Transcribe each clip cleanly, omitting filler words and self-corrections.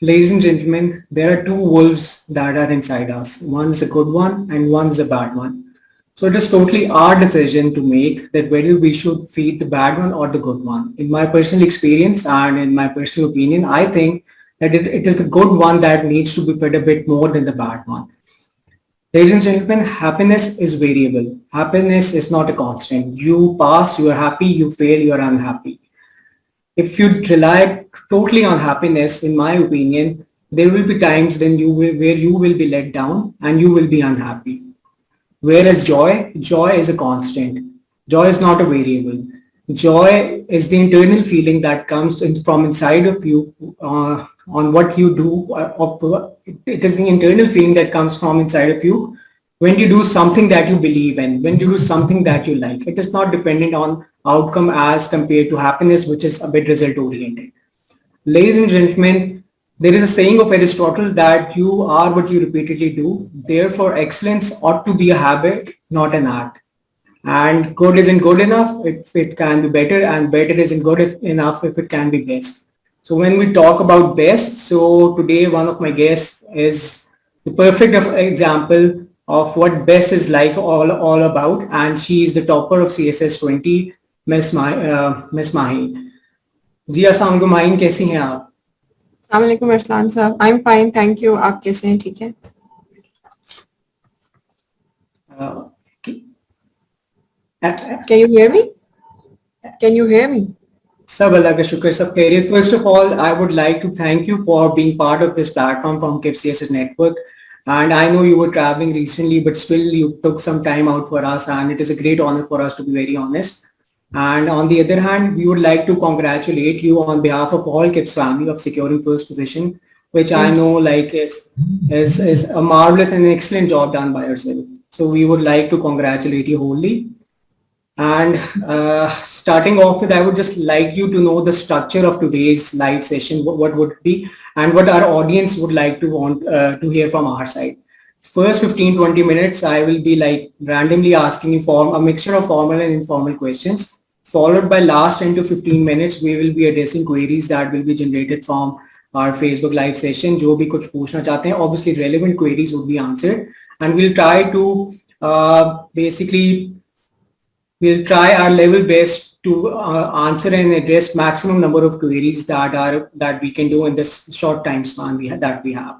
ladies and gentlemen, there are two wolves that are inside us. One is a good one and one is a bad one. So it is totally our decision to make that whether we should feed the bad one or the good one. In my personal experience and in my personal opinion, I think that it is the good one that needs to be fed a bit more than the bad one. Ladies and gentlemen, happiness is variable. Happiness is not a constant. You pass, you are happy, you fail, you are unhappy. If you rely totally on happiness, in my opinion, there will be times where you will be let down and you will be unhappy. Whereas joy is a constant. Joy is not a variable. Joy is the internal feeling that comes from inside of you on what you do. It is the internal feeling that comes from inside of you when you do something that you believe in, when you do something that you like. It is not dependent on outcome as compared to happiness, which is a bit result oriented. Ladies and gentlemen, there is a saying of Aristotle that you are what you repeatedly do. Therefore, excellence ought to be a habit, not an act. And good isn't good enough if it can be better, and better isn't good enough if it can be best. So when we talk about best, so today one of my guests is the perfect example of what best is like all about, and she is the topper of CSS 20, Miss Mahi. जी अस्सलाम वालेकुम माहिन, कैसी हैं आप? अस्सलाम वालेकुम अरसलान साहब, I am fine, thank you. आप कैसे हैं? ठीक है। Can you hear me? Can you hear me? सब अल्लाह का शुक्र, सब खैरियत। First of all, I would like to thank you for being part of this platform from KIPS CSS Network. And I know you were traveling recently, but still you took some time out for us, and it is a great honor for us, to be very honest. And on the other hand, we would like to congratulate you on behalf of all KIPS family of securing first position, which I know like is a marvelous and excellent job done by yourself. So we would like to congratulate you wholly. And starting off with, I would just like you to know the structure of today's live session, what would it be, and what our audience would like to want to hear from our side. First 15-20 minutes, I will be like randomly asking you for a mixture of formal and informal questions, followed by last 10 to 15 minutes, we will be addressing queries that will be generated from our Facebook live session. जो भी कुछ पूछना चाहते हैं, obviously relevant queries would be answered, and we'll try to we'll try our level best to answer and address maximum number of queries that we can do in this short time span that we have.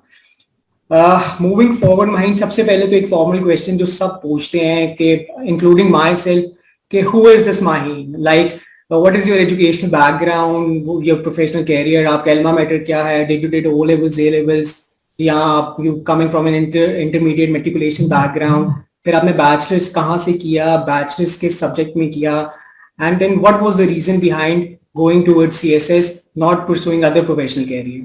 Moving forward, Mahin, सबसे पहले तो एक formal question जो सब पूछते हैं कि including myself कि who is this Mahin? Like what is your educational background, your professional career, आपका alma mater क्या है, did you did O levels, A levels, या आप you coming from an intermediate matriculation background, फिर आपने bachelors कहाँ से किया, बैचलर्स किस सब्जेक्ट में किया, and then what was the reason behind going towards CSS, not pursuing other professional career?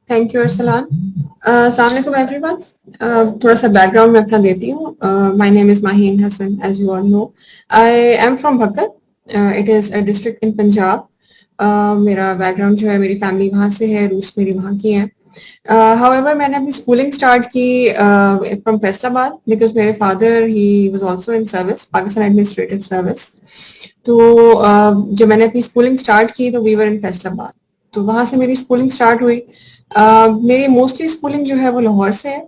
Thank you Arsalan. अस्सलाम वालेकुम एवरीवन। थोड़ा सा बैकग्राउंड मैं अपना देती हूँ। My name is Maheen Hassan, as you all know. I am from Bhakkar, it is a district in Punjab. मेरा background जो है, मेरी फैमिली वहाँ से है, रूट्स मेरी वहाँ की हैं। हाउएवर मैंने अपनी स्कूलिंग स्टार्ट की फ्रॉम फैसलाबाद, बिकॉज मेरे father he was also in service, Pakistan administrative service. तो जब मैंने अपनी स्कूलिंग स्टार्ट की तो वी वर इन फैसलाबाद, तो वहाँ से मेरी स्कूलिंग स्टार्ट हुई। मेरी मोस्टली स्कूलिंग जो है वो लाहौर से है,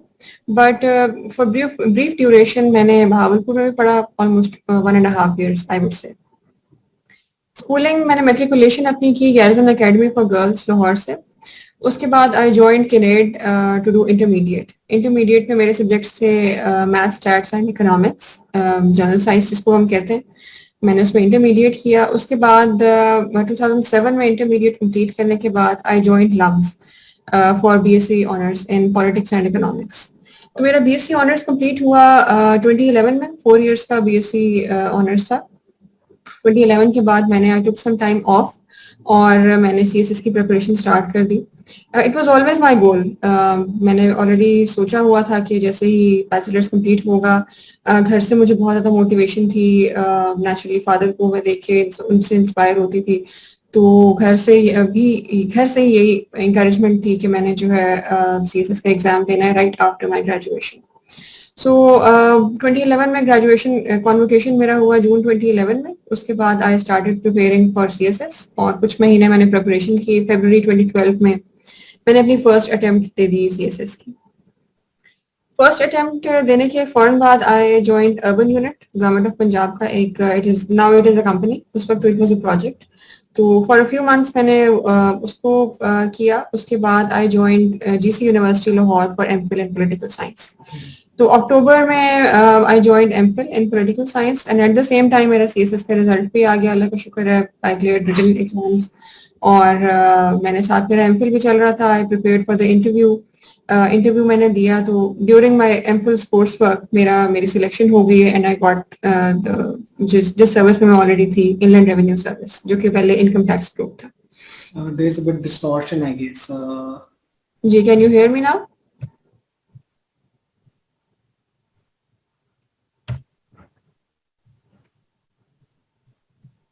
बट फॉर ब्रीफ ड्यूरेशन मैंने बहावलपुर में भी पढ़ा, ऑलमोस्ट 1.5 years आई वुड से। स्कूलिंग मैंने मेट्रिकुलेशन अपनी की garrison academy for girls Lahore से। उसके बाद I joined Kinnaird to do intermediate में मेरे सब्जेक्ट्स थे maths, stats and economics, general science जिसको हम कहते हैं। मैंने उसमें इंटरमीडिएट किया। उसके बाद 2007 में इंटरमीडिएट कंप्लीट करने के बाद I joined LUMS for BSc honours in politics and economics. तो मेरा बीएससी ऑनर्स कंप्लीट हुआ 2011 में, 4 years का बीएससी ऑनर्स था। 2011 के बाद मैंने आई टुक सम टाइम ऑफ और मैंने सीएसएस की प्रिपरेशन स्टार्ट कर दी। It was always my goal. मैंने ऑलरेडी सोचा हुआ था कि जैसे ही बैचलर्स कंप्लीट होगा, घर से मुझे बहुत ज़्यादा मोटिवेशन थी। नेचुरली फादर को मैं देख के उनसे इंस्पायर होती थी, तो घर से यही इंकरेजमेंट थी कि मैंने जो है सीएसएस का एग्जाम देना है राइट आफ्टर माय ग्रेजुएशन। सो 2011 में ग्रेजुएशन कॉन्वोकेशन मेरा हुआ जून 2011 में. उसके बाद I started preparing for CSS और कुछ महीने मैंने प्रिपरेशन की. फरवरी 2012 में मैंने अपनी फर्स्ट अटेम्प्ट दे दी सीएसएस की. फर्स्ट अटेम्प्ट देने के फौरन बाद I joined urban unit, government of Punjab का एक, इट इज अ कंपनी. उस वक्त इट वाज अ प्रोजेक्ट. तो फॉर अ फ्यू मंथ्स मैंने उसको किया. उसके बाद I joined GC university Lahore for MPhil in political science. तो अक्टूबर में I joined MPhil in political science and at the same time मेरा सीएसएस का रिजल्ट भी आ गया, अल्लाह का शुक्र है. आई क्लियर्ड रिटन एग्जाम्स और मैंने साथ मेरा एमफिल भी चल रहा था. आई प्रिपेयर्ड फॉर द इंटरव्यू मैंने दिया. तो during my MPhil course work मेरी सिलेक्शन हो गई है एंड आई गॉट जिस सर्विस में मैं ऑलरेडी थी, इनलैंड रेवेन्यू सर्विस, जो कि पहले इनकम टैक्स ग्रुप था. There's a bit distortion, I guess. जी, can you hear me now?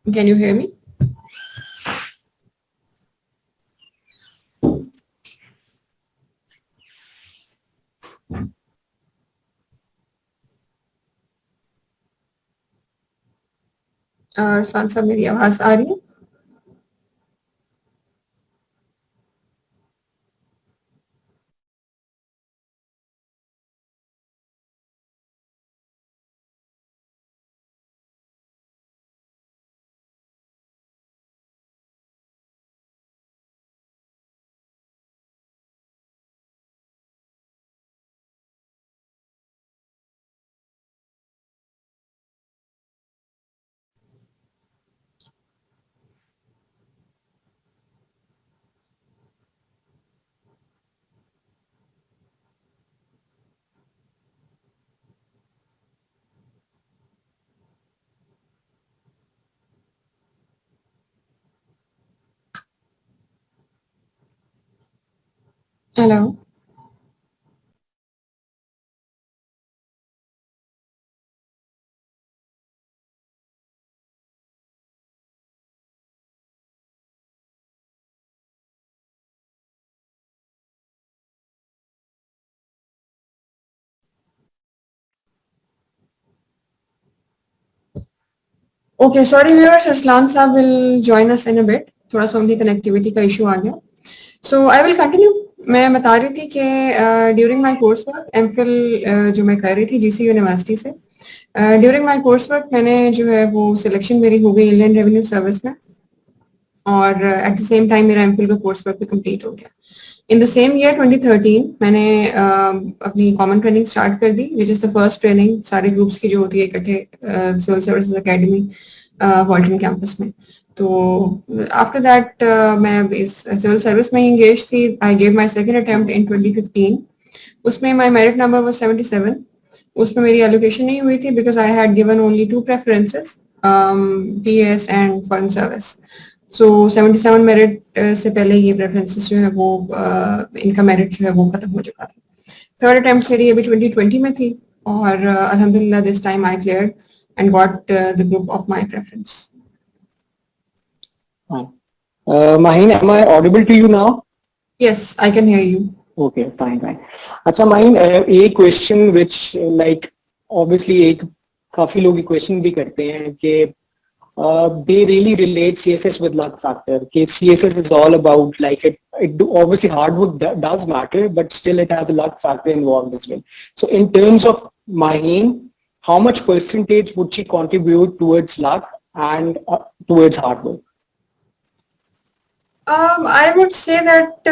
Can you hear me? Arsalan साहब, मेरी आवाज आ रही है? Hello. Okay, sorry viewers, Arsalan साहब will join us in a bit. थोड़ा सा उनकी कनेक्टिविटी का इशू आ गया. So I will continue. मैं बता रही थी कि during my course work MPhil जो मैं कर रही थी जीसी यूनिवर्सिटी से, ड्यूरिंग माय कोर्स वर्क मैंने जो है वो सिलेक्शन मेरी हो गई इनलैंड रेवेन्यू सर्विस में और एट द सेम टाइम मेरा एमफिल का कोर्स वर्क भी कंप्लीट हो गया. इन द सेम ईयर 2013 मैंने अपनी कॉमन ट्रेनिंग स्टार्ट कर दी, which is the first training सारे ग्रुप्स की जो होती है इकट्ठे civil services academy Walton campus में. तो आफ्टर दैट मैं इस सिविल सर्विस में ही इंगेज थी. I gave my second attempt in 2015. उसमें माय मेरिट नंबर वाज 77. उसमें मेरी एलोकेशन नहीं हुई थी because I had given only 2 preferences, PS and foreign service. So 77 merit से पहले ये प्रेफरेंसेस जो है वो इनका मेरिट जो है वो खत्म हो चुका था. थर्ड अटेम्प्ट मेरी अभी 2020 में थी और अल्हम्दुलिल्लाह this time I cleared and got the group of my preference. Maheen, am I audible to you now? Yes, I can hear you. Okay, fine. अच्छा Maheen, एक question which like obviously एक काफी लोग ये question भी करते हैं कि they really relate CSS with luck factor. कि CSS is all about like obviously hard work does matter, but still it has a luck factor involved as well. So in terms of Maheen, how much percentage would she contribute towards luck and towards hard work? I would say that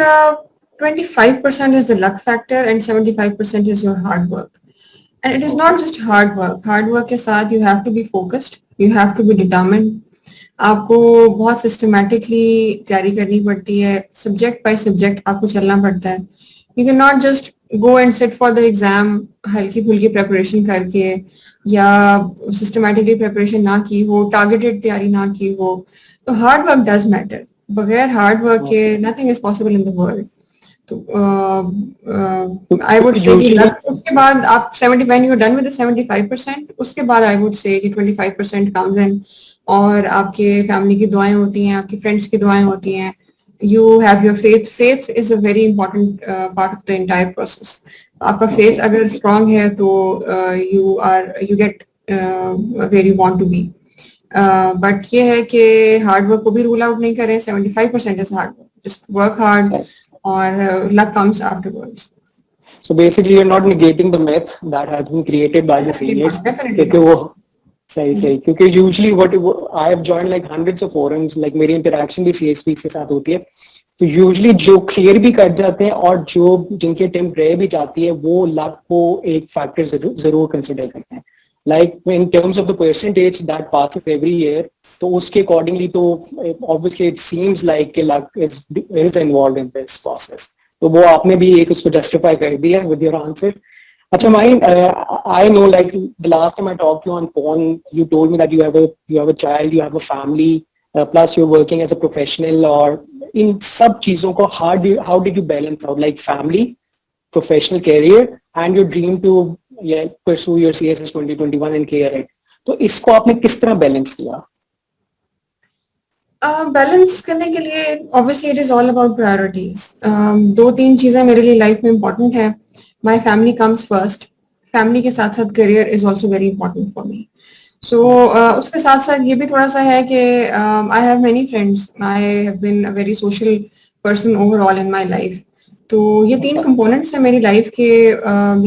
25% is the luck factor and 75% is your hard work. And it is not just hard work. Hard work के साथ you have to be focused, you have to be determined. आपको बहुत systematically तैयारी करनी पड़ती है, subject by subject आपको चलना पड़ता है. You can not just go and sit for the exam हल्की फुल्की प्रिपरेशन करके या सिस्टमैटिकली प्रिपरेशन ना की हो, टारगेटेड तैयारी ना की हो. तो हार्ड वर्क डज मैटर. बगैर हार्ड वर्क के nothing is possible in the world. तो आई वुड से उसके बाद आप 70 when you are done with 75%, उसके बाद आई वुड से कि 25% कम्स इन और आपके फैमिली की दुआएं होती हैं, आपके फ्रेंड्स की दुआएं होती हैं. You have your faith. Faith is a very important part of the entire process. आपका Okay. फेथ अगर स्ट्रांग है तो you get where you want to be. But ये है कि हार्ड वर्क को भी रूल आउट नहीं करें। 75% is hard work, just work hard और luck comes afterwards. So basically, you're not negating the myth that has been created by the seniors. Definitely क्योंकि not. वो सही क्योंकि usually what I have joined like hundreds of forums, like मेरी interaction भी CSPs के साथ होती है, तो usually जो clear भी कर जाते हैं और जो जिनकी attempt रह भी जाती है वो luck को एक factor जरूर consider करते हैं. Like in terms of the percentage that passes every year, तो उसके accordingly तो obviously it seems like luck is involved in this process. तो वो आपने भी एक उसको justify कर दिया with your answer. Acha, Mahin, I know like the last time I talked to you on phone, you told me that you have a child, you have a family, plus you're working as a professional. Or in सब चीजों को how did you balance out like family, professional career, and your dream to pursue your CSS 2021 and clear it? तो इसको आपने किस तरह balance किया? Balance करने के लिए obviously it is all about priorities. दो तीन चीजें मेरे लिए लाइफ में इंपॉर्टेंट है। My family comes first. Family के साथ साथ career is also very important for me. So उसके साथ साथ ये भी थोड़ा सा है कि I have many friends, I have been a very social person overall in my life. तो ये तीन कंपोनेंट्स हैं मेरी लाइफ के।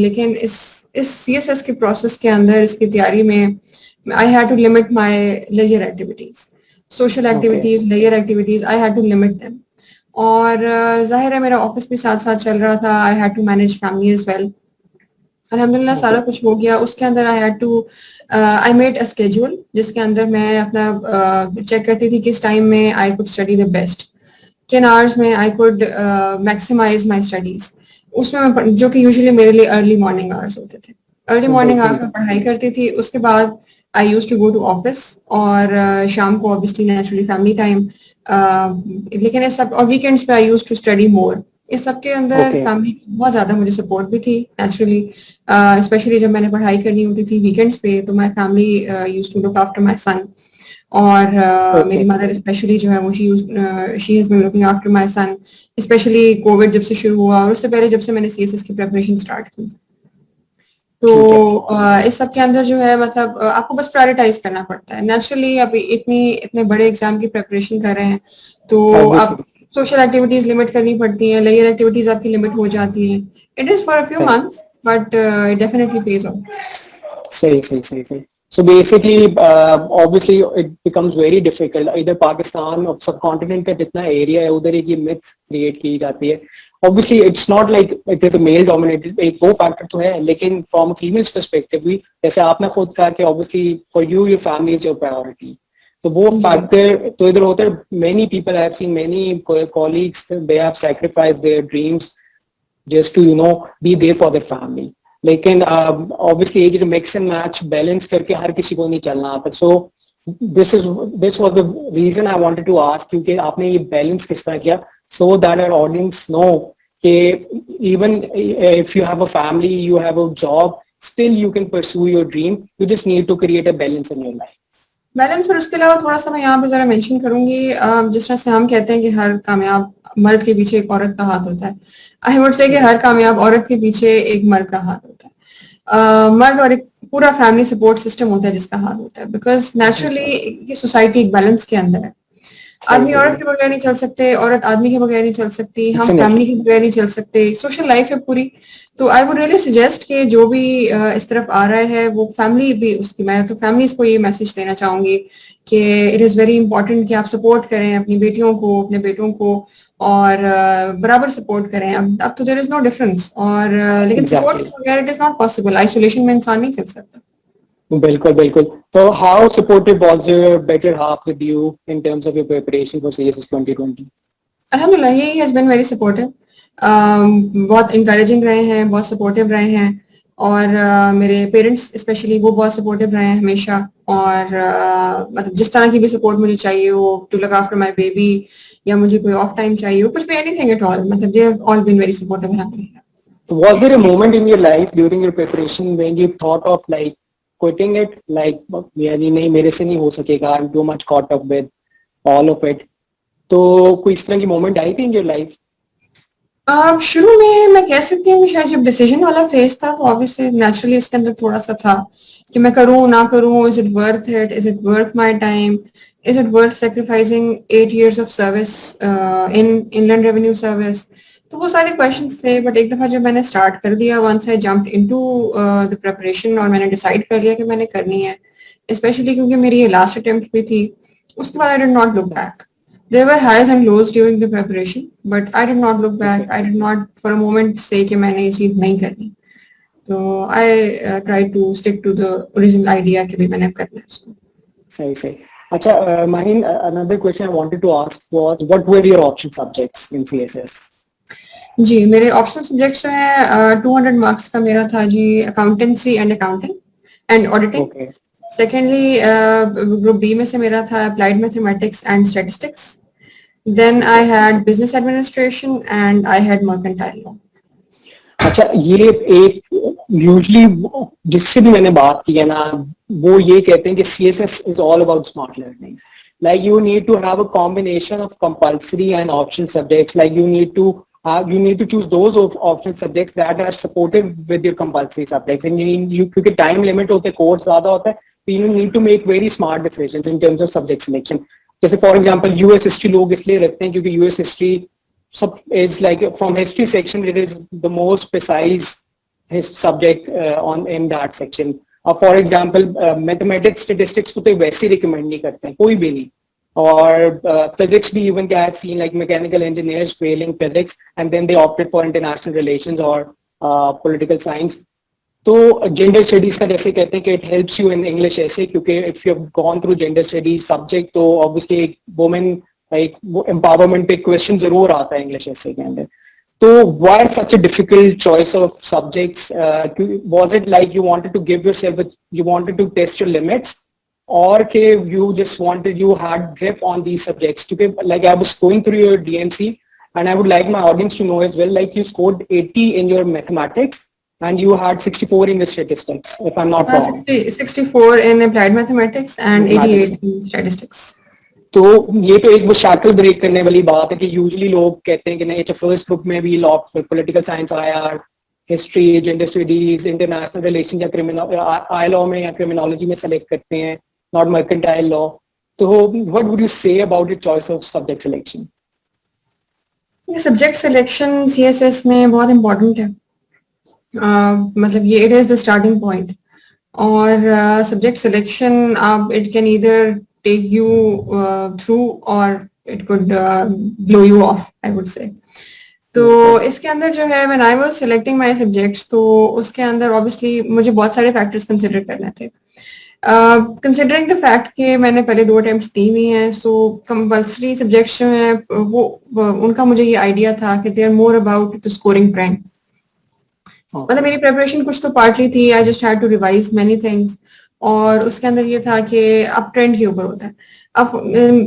लेकिन इस CSS के प्रोसेस के अंदर, इसकी तैयारी में I had to limit my leisure activities, social activities, layer activities. I had to limit them. और जाहिर है मेरा ऑफिस भी साथ साथ चल रहा था। I had to manage family as well. अल्हम्दुलिल्लाह सारा कुछ हो गया। उसके अंदर I had to I made a schedule जिसके अंदर मैं अपना चेक करती थी किस टाइम में I could study the best, किन आवर्स में I could maximise my studies. उसमें मैं जो कि यूजुअली मेरे लिए अर्ली मॉर्निंग आवर्स होते थे। अर्ली मॉर्निंग आवर्स में पढ़ाई करती थी। उसके बाद I used to go to office और शाम को ऑब्वियसली नेचुरली फैमिली टाइम। लेकिन इस सब और वीकेंड्स पे I used to study more. इस सब के अंदर फैमिली की बहुत ज्यादा मुझे सपोर्ट भी थी नेचुरली। स्पेशली जब मैंने पढ़ाई करनी होती थी वीकेंड्स पे तो my family used to look after my son. और मेरी मदर स्पेशली जो है वो she has been looking after my son, specially Covid जब से शुरू हुआ और उससे पहले जब से मैंने CSS की प्रिपरेशन स्टार्ट की। तो इस सब के अंदर जो है मतलब आपको बस प्रायोरिटाइज करना पड़ता है नेचुरली। अभी इतने बड़े एग्जाम की प्रिपरेशन कर रहे हैं तो आप सोशल एक्टिविटीज लिमिट करनी पड़ती हैं, लेयर एक्टिविटीज आपकी लिमिट हो जाती हैं। It is for a few months but it definitely page of. सही। So basically, obviously, it becomes very difficult. Either Pakistan or subcontinent का जितना area है उधर एक ये myth create की जाती है. Obviously, it's not like it is a male dominated. एक वो factor तो है, लेकिन from a female's perspective भी, जैसे आपने खुद कहा कि obviously for you your family is your priority. तो वो factor तो इधर होता है. Many people I have seen, many colleagues, they have sacrificed their dreams just to be there for their family. लेकिन obviously एक मिक्स एंड मैच बैलेंस करके हर किसी को नहीं चलना आता. So this was the reason I wanted to ask you कि आपने ये बैलेंस किस तरह किया so that our audience know कि even if you have a family, you have a job, still you can pursue your dream. You just need to create a balance in your life. Balance. और उसके अलावा थोड़ा सा मैं यहाँ पे जरा मेंशन करूंगी, जिस तरह से हम कहते हैं कि हर कामयाब मर्द के पीछे एक औरत का हाथ होता है, आई वुड से कि हर कामयाब औरत के पीछे एक मर्द का हाथ होता है। मर्द और एक पूरा फैमिली सपोर्ट सिस्टम होता है जिसका हाथ होता है। बिकॉज नेचुरली ये सोसाइटी एक बैलेंस के अंदर है। आदमी औरत के बगैर नहीं चल सकते, औरत आदमी के बगैर नहीं चल सकती, हम फैमिली के बगैर नहीं चल सकते, सोशल लाइफ है पूरी। तो आई वुड रियली सजेस्ट कि जो भी इस तरफ आ रहा है वो फैमिली भी उसकी, मैं तो फैमिलीज को ये मैसेज देना चाहूंगी कि इट इज वेरी इंपॉर्टेंट कि आप सपोर्ट करें अपनी बेटियों को, अपने बेटों को, और बराबर सपोर्ट करें। अब तो देयर इज नो डिफरेंस। और लेकिन सपोर्ट के बगैर it is not possible. Isolation में इंसान नहीं चल सकता। बिल्कुल. So how supportive was your better half with you in terms of your preparation for CSS 2020? अल्हम्दुलिल्लाह he has been very supportive. बहुत इंकरेजिंग रहे हैं, बहुत सपोर्टिव रहे हैं। और मेरे पेरेंट्स स्पेशली वो बहुत सपोर्टिव रहे हैं हमेशा। और मतलब जिस तरह की भी सपोर्ट मुझे चाहिए हो, to look after my baby, या मुझे कोई ऑफ टाइम चाहिए हो, कुछ भी, एनीथिंग एट ऑल, मतलब they have all been very supportive. Was there a moment in your life during your preparation when you thought of like quitting it, like यानी नहीं मेरे से नहीं हो सकेगा, I'm too much caught up with all of it? तो कोई इस तरह की मोमेंट आई थी इन योर लाइफ? अब शुरू में मैं कह सकती हूँ कि शायद जब डिसीजन वाला फेज था तो ऑब्वियसली नेचुरली उसके अंदर थोड़ा सा था कि मैं करूँ ना करूँ, is it worth it, is it worth my time, is it worth sacrificing 8 years of service in inland revenue service. तो वो सारे क्वेश्चंस थे, बट एक दफा जब मैंने स्टार्ट कर दिया, once I jumped into the preparation और मैंने डिसाइड कर लिया कि मैंने करनी है, स्पेशली क्योंकि मेरी ये लास्ट अटेम्प्ट भी थी, उसके बाद आई did not look back. There were highs and lows during the preparation, but I did not look back. I did not for a moment say कि मैंने ये चीज नहीं करनी. So I tried to stick to the original idea कि भी मैंने करना है इसको. सही सही। अच्छा, Mahin, another question I wanted to ask was, what were your option subjects in CSS? जी, मेरे ऑप्शनल सब्जेक्ट्स जो है 200 मार्क्स का मेरा था जी, accountancy and accounting and auditing. Okay. Secondly group B में से मेरा था applied mathematics and statistics. Then I had business administration and I had mercantile law. अच्छा, ये एक यूजली जिससे भी मैंने बात की है ना, वो ये कहते हैं कि CSS is all about smart learning. Like you need to have a combination of compulsory and optional subjects. Like you need to choose those optional subjects that are supportive with your compulsory subjects. And you क्योंकि time limit होते हैं, course ज़्यादा होता है, so you need to make very smart decisions in terms of subject selection. जैसे for example US history लोग इसलिए रखते हैं क्योंकि US history is like from history section, it is the most precise his subject on in that section. For example, mathematics, statistics को तो वैसे recommend नहीं करते हैं कोई भी नहीं. और physics भी even I have seen like mechanical engineers failing physics and then they opted for international relations or political science. तो जेंडर स्टडीज का जैसे कहते हैं कि it helps you in English ऐसे, क्योंकि if you have gone through gender studies subject तो obviously एक वुमेन एक वो एम्पावरमेंट पे क्वेश्चन जरूर आता है इंग्लिश ऐसे के अंदर. तो why such a difficult choice of subjects? Was it like you wanted to give yourself, you wanted to test your limits, or के you just wanted, you had grip on these subjects? Because like I was going through your DMC and I would like my audience to know as well, like you scored 80 in your mathematics and you had 64 in the statistics, if I'm not wrong. 64 in applied mathematics and 88 in statistics. तो ये तो एक वो shackle break करने वाली बात है कि यूजुअली लोग कहते हैं कि नहीं, अच्छा फर्स्ट ग्रुप में भी लॉ, पॉलिटिकल साइंस आया, history, gender studies, international relation या क्रिमिनल आई लॉ में या क्रिमिनोलॉजी में सेलेक्ट करते हैं, नॉट मर्केंटाइल लॉ. तो what would you say about your choice of subject selection? ये सब्जेक्ट सिलेक्शन सीएसएस में बहुत इम्पोर्टेंट है. मतलब ये it is the starting point. और सब्जेक्ट सिलेक्शन आप it can either take you through or it could blow you off, I would से. तो इसके अंदर जो है when I was selecting my subjects, तो उसके अंदर ऑब्वियसली मुझे बहुत सारे फैक्टर्स कंसिडर करने थे. कंसिडरिंग द फैक्ट कि मैंने पहले 2 अटेम्प्ट्स दी हुई हैं, सो कंपल्सरी सब्जेक्ट्स जो हैं वो उनका मुझे ये आइडिया था कि they are more about the scoring trend. मतलब मेरी प्रिपरेशन कुछ तो पार्टली थी, I just had to revise many things, और उसके अंदर ये था कि अब ट्रेंड के ऊपर होता है. अब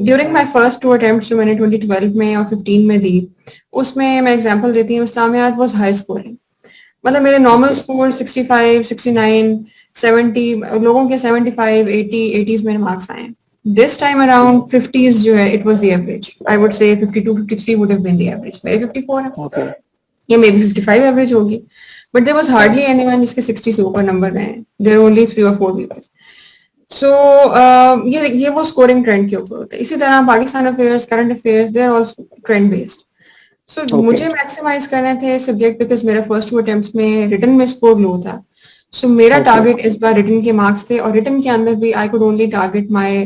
ड्यूरिंग माय फर्स्ट 2 अटेम्प्ट्स जो मैंने 2012 में और 15 में दी, उसमें मैं एग्जांपल देती हूँ, इस्लामियात वाज हाई स्कोरिंग. मतलब मेरे नॉर्मल स्कोर 65, 69, 70, लोगों के 75, 80, 80s में मार्क्स आए. दिस टाइम अराउंड 50s जो है, it was the average. I would say 52, 53 would have been the average. मेरे 54 है, या मे बी 55 एवरेज होगी, but there was hardly anyone जिसके 60 से ऊपर नंबर गए हैं. There were only 3 or 4 people. So ये वो स्कोरिंग ट्रेंड के ऊपर होता है. इसी तरह Pakistan affairs, current affairs, they are also trend based. So मुझे मैक्सिमाइज करने थे सब्जेक्ट बिकॉज मेरा फर्स्ट 2 अटेम्प्ट्स में रिटन में स्कोर लो था. सो मेरा टारगेट इस बार रिटन के मार्क्स थे, और रिटन के अंदर भी I could only target my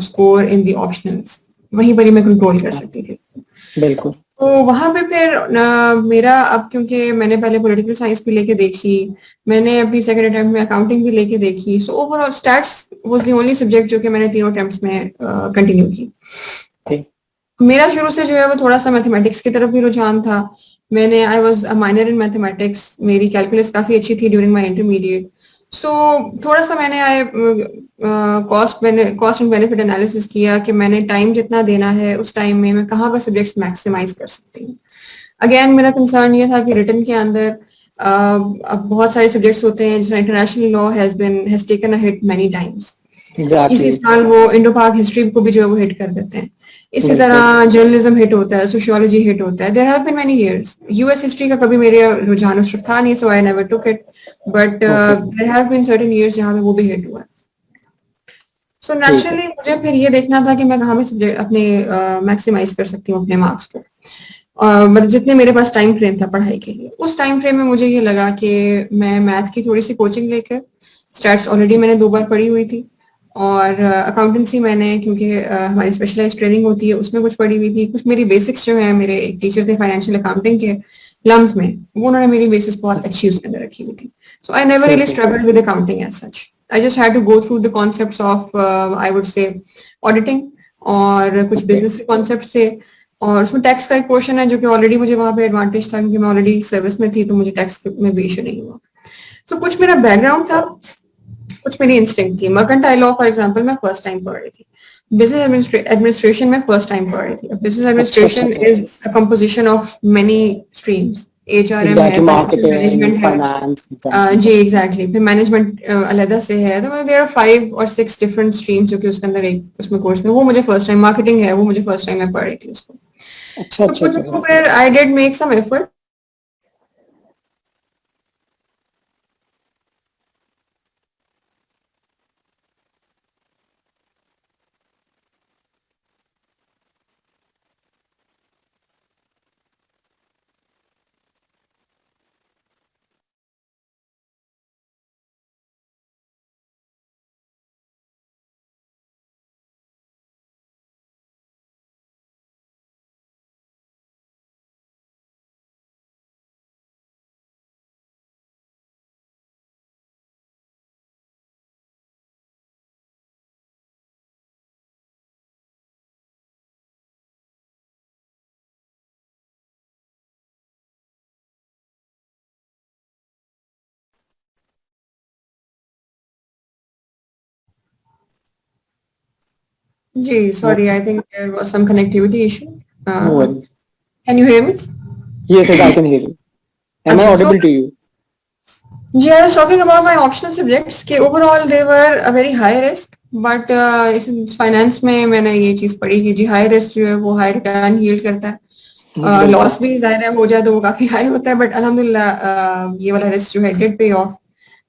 score in the optionals. वहीं पर ही मैं कंट्रोल कर सकती थी. बिल्कुल. तो वहां पे फिर मेरा, अब क्योंकि मैंने पहले पॉलिटिकल साइंस भी लेके देखी, मैंने अपनी सेकंड अटेम्प्ट में अकाउंटिंग भी लेके देखी, so overall stats was the only subject जो कि मैंने 3 अटेम्प्ट्स में कंटिन्यू की. मेरा शुरू से जो है वो थोड़ा सा मैथमेटिक्स की तरफ भी रुझान था. मैंने I was a minor in mathematics, मेरी कैलकुलस काफी अच्छी थी ड्यूरिंग माय इंटरमीडिएट. सो थोड़ा सा मैंने कॉस्ट एंड बेनिफिट एनालिसिस किया कि मैंने टाइम जितना देना है उस टाइम में मैं कहाँ पर सब्जेक्ट्स मैक्सिमाइज कर सकती हूँ. अगेन मेरा कंसर्न ये था कि रिटन के अंदर अब बहुत सारे सब्जेक्ट्स होते हैं, जैसे international law has taken a hit many times. इसी Exactly. साल वो इंडो पाक हिस्ट्री को भी जो है वो हिट कर देते हैं। इसी बिल्कुल। तरह जर्नलिज्म हिट होता है, सोशियोलॉजी हिट होता है। There have been many years. US history का कभी मेरे रुझान उस वक्त था नहीं, so I never took it, but okay. There have been certain years जहाँ पे वो भी हिट हुआ है। सो ठीक है। नेचुरली मुझे फिर ये देखना था कि मैं कहाँ में सब्जेक्ट अपने मैक्सिमाइज कर सकती हूँ अपने मार्क्स को। मतलब जितने मेरे पास टाइम फ्रेम था पढ़ाई के लिए, उस टाइम फ्रेम में मुझे ये लगा कि मैं मैथ की थोड़ी सी कोचिंग लेकर, स्टैट्स ऑलरेडी मैंने 2 बार पढ़ी हुई थी, और अकाउंटेंसी मैंने, क्योंकि हमारी स्पेशलाइज ट्रेनिंग होती है, उसमें कुछ पढ़ी हुई थी। कुछ मेरी बेसिक्स जो है, मेरे एक टीचर थे फाइनेंशियल अकाउंटिंग के लम्स में, वो उन्होंने मेरी बेसिस बहुत अच्छी उसके अंदर रखी हुई थी। सो आई नेवर सही रियली सही। Struggled with accounting as such. I just had to go through the concepts of I would say auditing, और कुछ ओके। बिजनेस के कॉन्सेप्ट थे, और उसमें टैक्स का एक पोर्शन है जो कि ऑलरेडी मुझे वहां पे एडवांटेज था, क्योंकि मैं ऑलरेडी सर्विस में थी, तो मुझे टैक्स में भी इशू नहीं हुआ। तो कुछ मेरा बैकग्राउंड था, कुछ मेरी इंस्टिंक्ट थी। मर्केंटाइल लॉ फॉर एग्जांपल मैं फर्स्ट टाइम पढ़ रही थी। बिजनेस एडमिनिस्ट्रेशन में फर्स्ट टाइम पढ़ रही थी। बिजनेस अच्छा अच्छा एडमिनिस्ट्रेशन अच्छा। Is a composition of many streams. HRM है, एग्जैक्टली, फाइनेंशियल मार्केटिंग, मैनेजमेंट है। Finance, exactly. जी एग्जैक्टली, फिर मैनेजमेंट अलग से है। तो देयर आर 5 और 6 डिफरेंट स्ट्रीम्स जो कि उसके अंदर एक उसमें कोर्स में, वो मुझे फर्स्ट टाइम, मार्केटिंग है वो मुझे फर्स्ट टाइम मैं पढ़ रही थी उसको। अच्छा तो अच्छा कुछ अच्छा। तो फिर I did make some effort. जी sorry, I think there was some connectivity issue. No worries. Can you hear me? Yes yes, I can hear you. Am I अच्छा, सो ऑडिबल टू यू? जी, I was talking about my optional subjects कि overall they were a very high risk, but इस finance में मैंने ये चीज पढ़ी कि जी हाई रिस्क जो है वो हाई रिटर्न यील्ड करता है। बिल्कुल। लॉस भी जाहिर है हो जाए तो वो काफी हाई होता है, बट अल्हम्दुलिल्लाह ये वाला रिस्क जो है डिड पे ऑफ,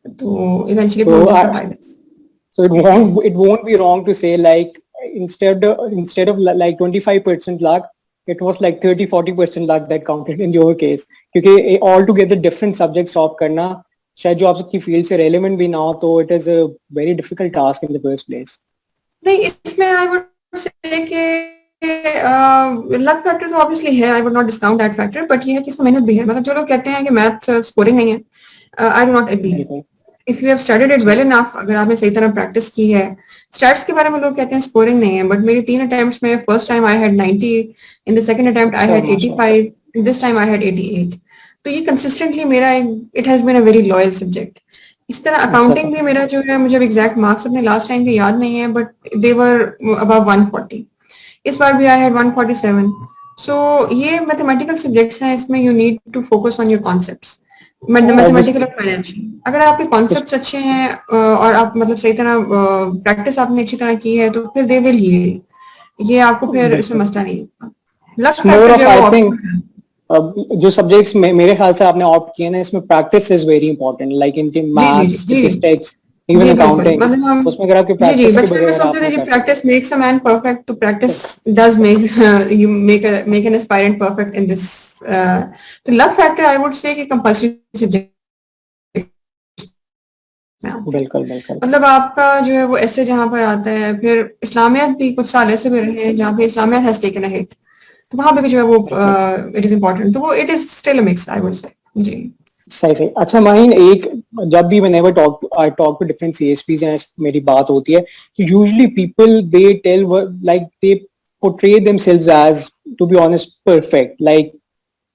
तो इवेंचुअली फिर तो मुझे इसका फायदा। so it won't be wrong to say like instead of like 25% luck, it was like 30-40% luck that counted in your case, क्योंकि all together different subjects solve करना शायद जो आप सबकी फील्ड से relevant भी ना हो, तो it is a very difficult task in the first place. नहीं, इसमें आई वुड से कि लक फैक्टर तो ऑब्वियसली है, I would not discount that factor, but ये है कि इसमें मेहनत भी है। मतलब जो लोग कहते हैं कि मैथ स्कोरिंग नहीं है, आई डू नॉट एग्री। बिल्कुल। If you have studied it well enough, अगर आपने सही तरह प्रैक्टिस की है। स्टैट्स के बारे में लोग कहते हैं स्कोरिंग नहीं है, बट मेरी 3 अटेम्प्ट्स में first time I had 90, in the second attempt आई अच्छा, हैड माशाल्लाह। 85, दिस टाइम आई हैड 88। तो ये कंसिस्टेंटली मेरा, it has been a very loyal subject. इस तरह अच्छा अच्छा। अकाउंटिंग भी मेरा जो है, मुझे एग्जैक्ट मार्क्स अपने लास्ट टाइम के याद नहीं है, बट दे वर अबव 140। इस बार भी आई हैड 147। सो ये मैथमेटिकल सब्जेक्ट्स हैं, इसमें you need to focus on your concepts, mathematical और Obviously। फाइनेंशियल। अगर आपके कॉन्सेप्ट्स अच्छे हैं और आप मतलब सही तरह प्रैक्टिस आपने अच्छी तरह की है, तो फिर दे विल हील। ये आपको फिर इसमें बिल्कुल। मसला नहीं होगा। लक It's more फैक्टर जो of है वो I think ऑप्शनल है। जो सब्जेक्ट्स मेरे ख्याल से आपने ऑप्ट किए ना, इसमें practice is very important, like in जी जी मैथ्स, जी स्टैटिस्टिक्स, इवन जी बिल्कुल। अकाउंटिंग। मतलब हम, उसमें अगर आपकी जी जी, प्रैक्टिस के बचपन में बगैर सुनते आप थे नहीं जी कर सकते। Practice makes a man perfect, तो प्रैक्टिस बिल्कुल। Does make you make an aspirant perfect in this. तो luck factor I would say कि कंपल्सरी सब्जेक्ट में आते हैं। बिल्कुल बिल्कुल। मतलब आपका जो है वो ऐसे जहां पर आता है, फिर इस्लामियात भी कुछ साल ऐसे भी रहे हैं जहाँ पे इस्लामियात हैज टेकन अ हिट, तो वहां पे भी जो है वो बिल्कुल इट इज इम्पोर्टेंट, तो वो it is still a mix I would say. जी सही सही। अच्छा माहीन, एक जब भी whenever talk to different CSPs हैं, मेरी बात होती है, usually people they tell like they portray themselves as, to be honest, perfect, like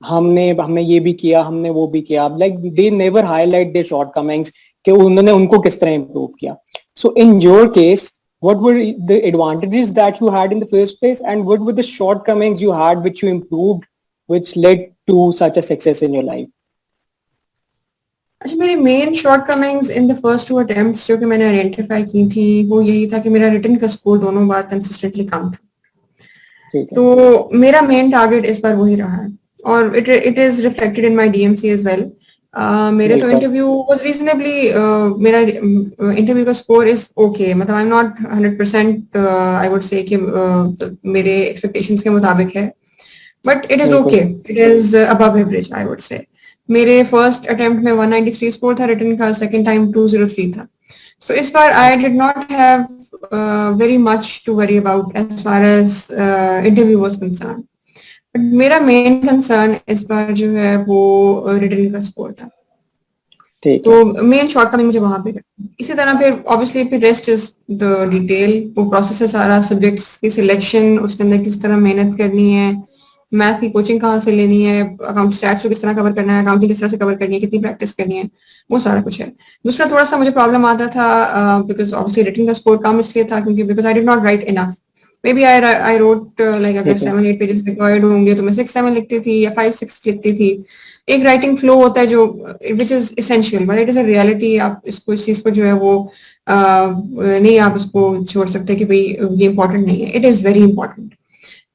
हमने हमने ये भी किया, हमने वो भी किया, like they never highlight their shortcomings कि उन्होंने उनको किस तरह इम्प्रूव किया। So in your case, what were the advantages that you had in the first place, and what were the shortcomings you had which you improved, which led to such a success in your life? अच्छा, मेरी main shortcomings in the first two attempts जो कि मैंने identify की थी वो यही था कि मेरा रिटन का स्कोर दोनों बार कंसिस्टेंटली कम था। ठीक है। तो मेरा मेन टारगेट इस बार वही रहा है और it is reflected in my DMC as well. मेरे तो बिल्कुल। इंटरव्यू वाज रीजनेबली, मेरा इंटरव्यू का स्कोर इज ओके, मतलब I am not 100% I would say कि मेरे एक्सपेक्टेशंस के मुताबिक है, बट इट इज बिल्कुल। Okay, it is above average I would say. मेरे फर्स्ट अटेम्प्ट में 193 स्कोर था रिटन का, सेकंड टाइम 203 था। So इस बार I did not have very much to worry about as far as interview was concerned. But मेरा main concern इस बार जो है वो written का score था। ठीक तो है। मेन शॉर्टकमिंग मुझे वहां पे रखी। इसी तरह फिर ऑब्वियसली फिर रेस्ट इज द डिटेल, वो प्रोसेस है सारा, सब्जेक्ट्स की सिलेक्शन, उसके अंदर किस तरह मेहनत करनी है, मैथ की कोचिंग कहाँ से लेनी है, अकाउंट स्टैट्स को किस तरह कवर करना है, अकाउंटिंग किस तरह से कवर करनी है, कितनी प्रैक्टिस करनी है, वो सारा कुछ है। दूसरा थोड़ा सा मुझे प्रॉब्लम आता था बिकॉज ऑब्वियसली रिटन का स्कोर कम इसलिए था क्योंकि because I did not write enough. Maybe I wrote like अगर ठीक है। 7-8 पेजेस रिक्वायर्ड होंगे तो मैं 6-7 लिखती थी या 5-6 लिखती थी। एक राइटिंग फ्लो होता है जो which is essential, but it is a reality. आप इसको इस चीज को जो है वो नहीं आप उसको छोड़ सकते कि भाई ये इंपॉर्टेंट नहीं है, इट इज वेरी इंपॉर्टेंट।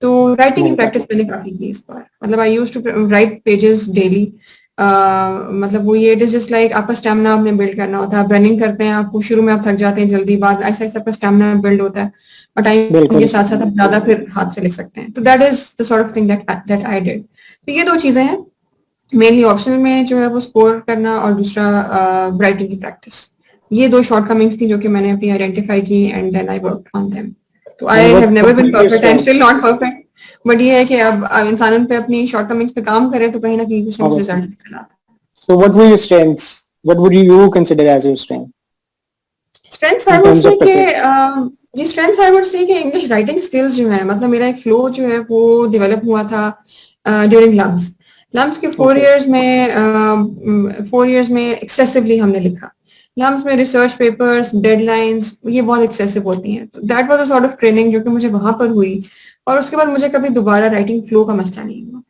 तो राइटिंग की बिल्कुल। प्रैक्टिस मैंने काफी की इस बार, मतलब I used to write pages daily. मतलब वो ये इट इज जस्ट लाइक आपका स्टेमिना आपने बिल्ड करना होता है। आप रनिंग करते हैं, आपको शुरू में आप थक जाते हैं जल्दी, बाद ऐसा ऐसा आपका स्टेमिना बिल्ड होता है और टाइम बिल्कुल। के साथ साथ आप ज्यादा फिर हाथ से लिख सकते हैं। तो that is the sort of thing that I did. तो ये दो चीजें हैं मेनली, ऑप्शनल में जो है वो स्कोर करना और दूसरा राइटिंग की प्रैक्टिस। ये दो शॉर्टकमिंग्स थी जो कि मैंने अपनी आइडेंटिफाई की and then I worked on them. तो I have never been perfect, I am still not perfect, but ये है कि अब इंसान पे अपनी शॉर्टकमिंग्स पे काम करे तो कहीं ना कहीं कुछ ना कुछ रिजल्ट निकल आता है। So what were your strengths? What would you consider as your strength strengths I in would terms say of कि preparation? जी स्ट्रेंथ्स आई वुड से कि इंग्लिश राइटिंग स्किल्स जो है, मतलब मेरा एक फ्लो जो है वो डेवलप हुआ था ड्यूरिंग लम्स। लम्स के 4 Okay. इयर्स में 4 इयर्स में एक्सेसिवली हमने लिखा। लम्स में रिसर्च पेपर्स, डेडलाइंस ये बहुत एक्सेसिव होती हैं। तो that was a sort of training जो कि मुझे वहां पर हुई और उसके बाद मुझे कभी दोबारा राइटिंग फ्लो का मसला नहीं हुआ।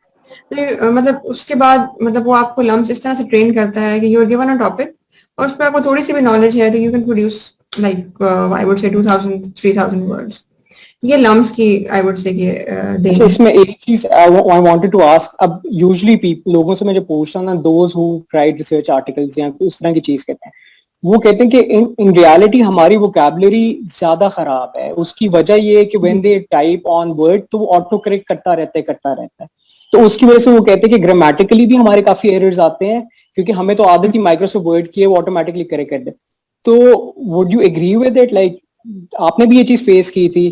तो मतलब उसके बाद मतलब वो आपको लम्स इस तरह से ट्रेन करता है कि you are given a topic और उस पर आपको थोड़ी सी भी नॉलेज है तो you can produce like I would से 2000-3000 वर्ड्स। ये लम्स की आई वुड से कि अच्छा, देन है। इसमें एक चीज I wanted to ask, अब यूजुअली लोगों से मैं जब पूछता हूँ ना, those who right research articles या उस तरह की चीज कहते हैं, वो कहते हैं कि इन रियलिटी हमारी वोकैबुलरी ज्यादा खराब है। उसकी वजह ये है कि when they type on word तो वो ऑटो करेक्ट करता रहता है। तो उसकी वजह से वो कहते हैं कि ग्रामेटिकली भी हमारे काफी एरर्स आते हैं, क्योंकि हमें तो आदत ही माइक्रोसॉफ्ट वर्ड की है, वो ऑटोमेटिकली करेक्ट कर दे। तो would you agree with it, like आपने भी ये चीज फेस की थी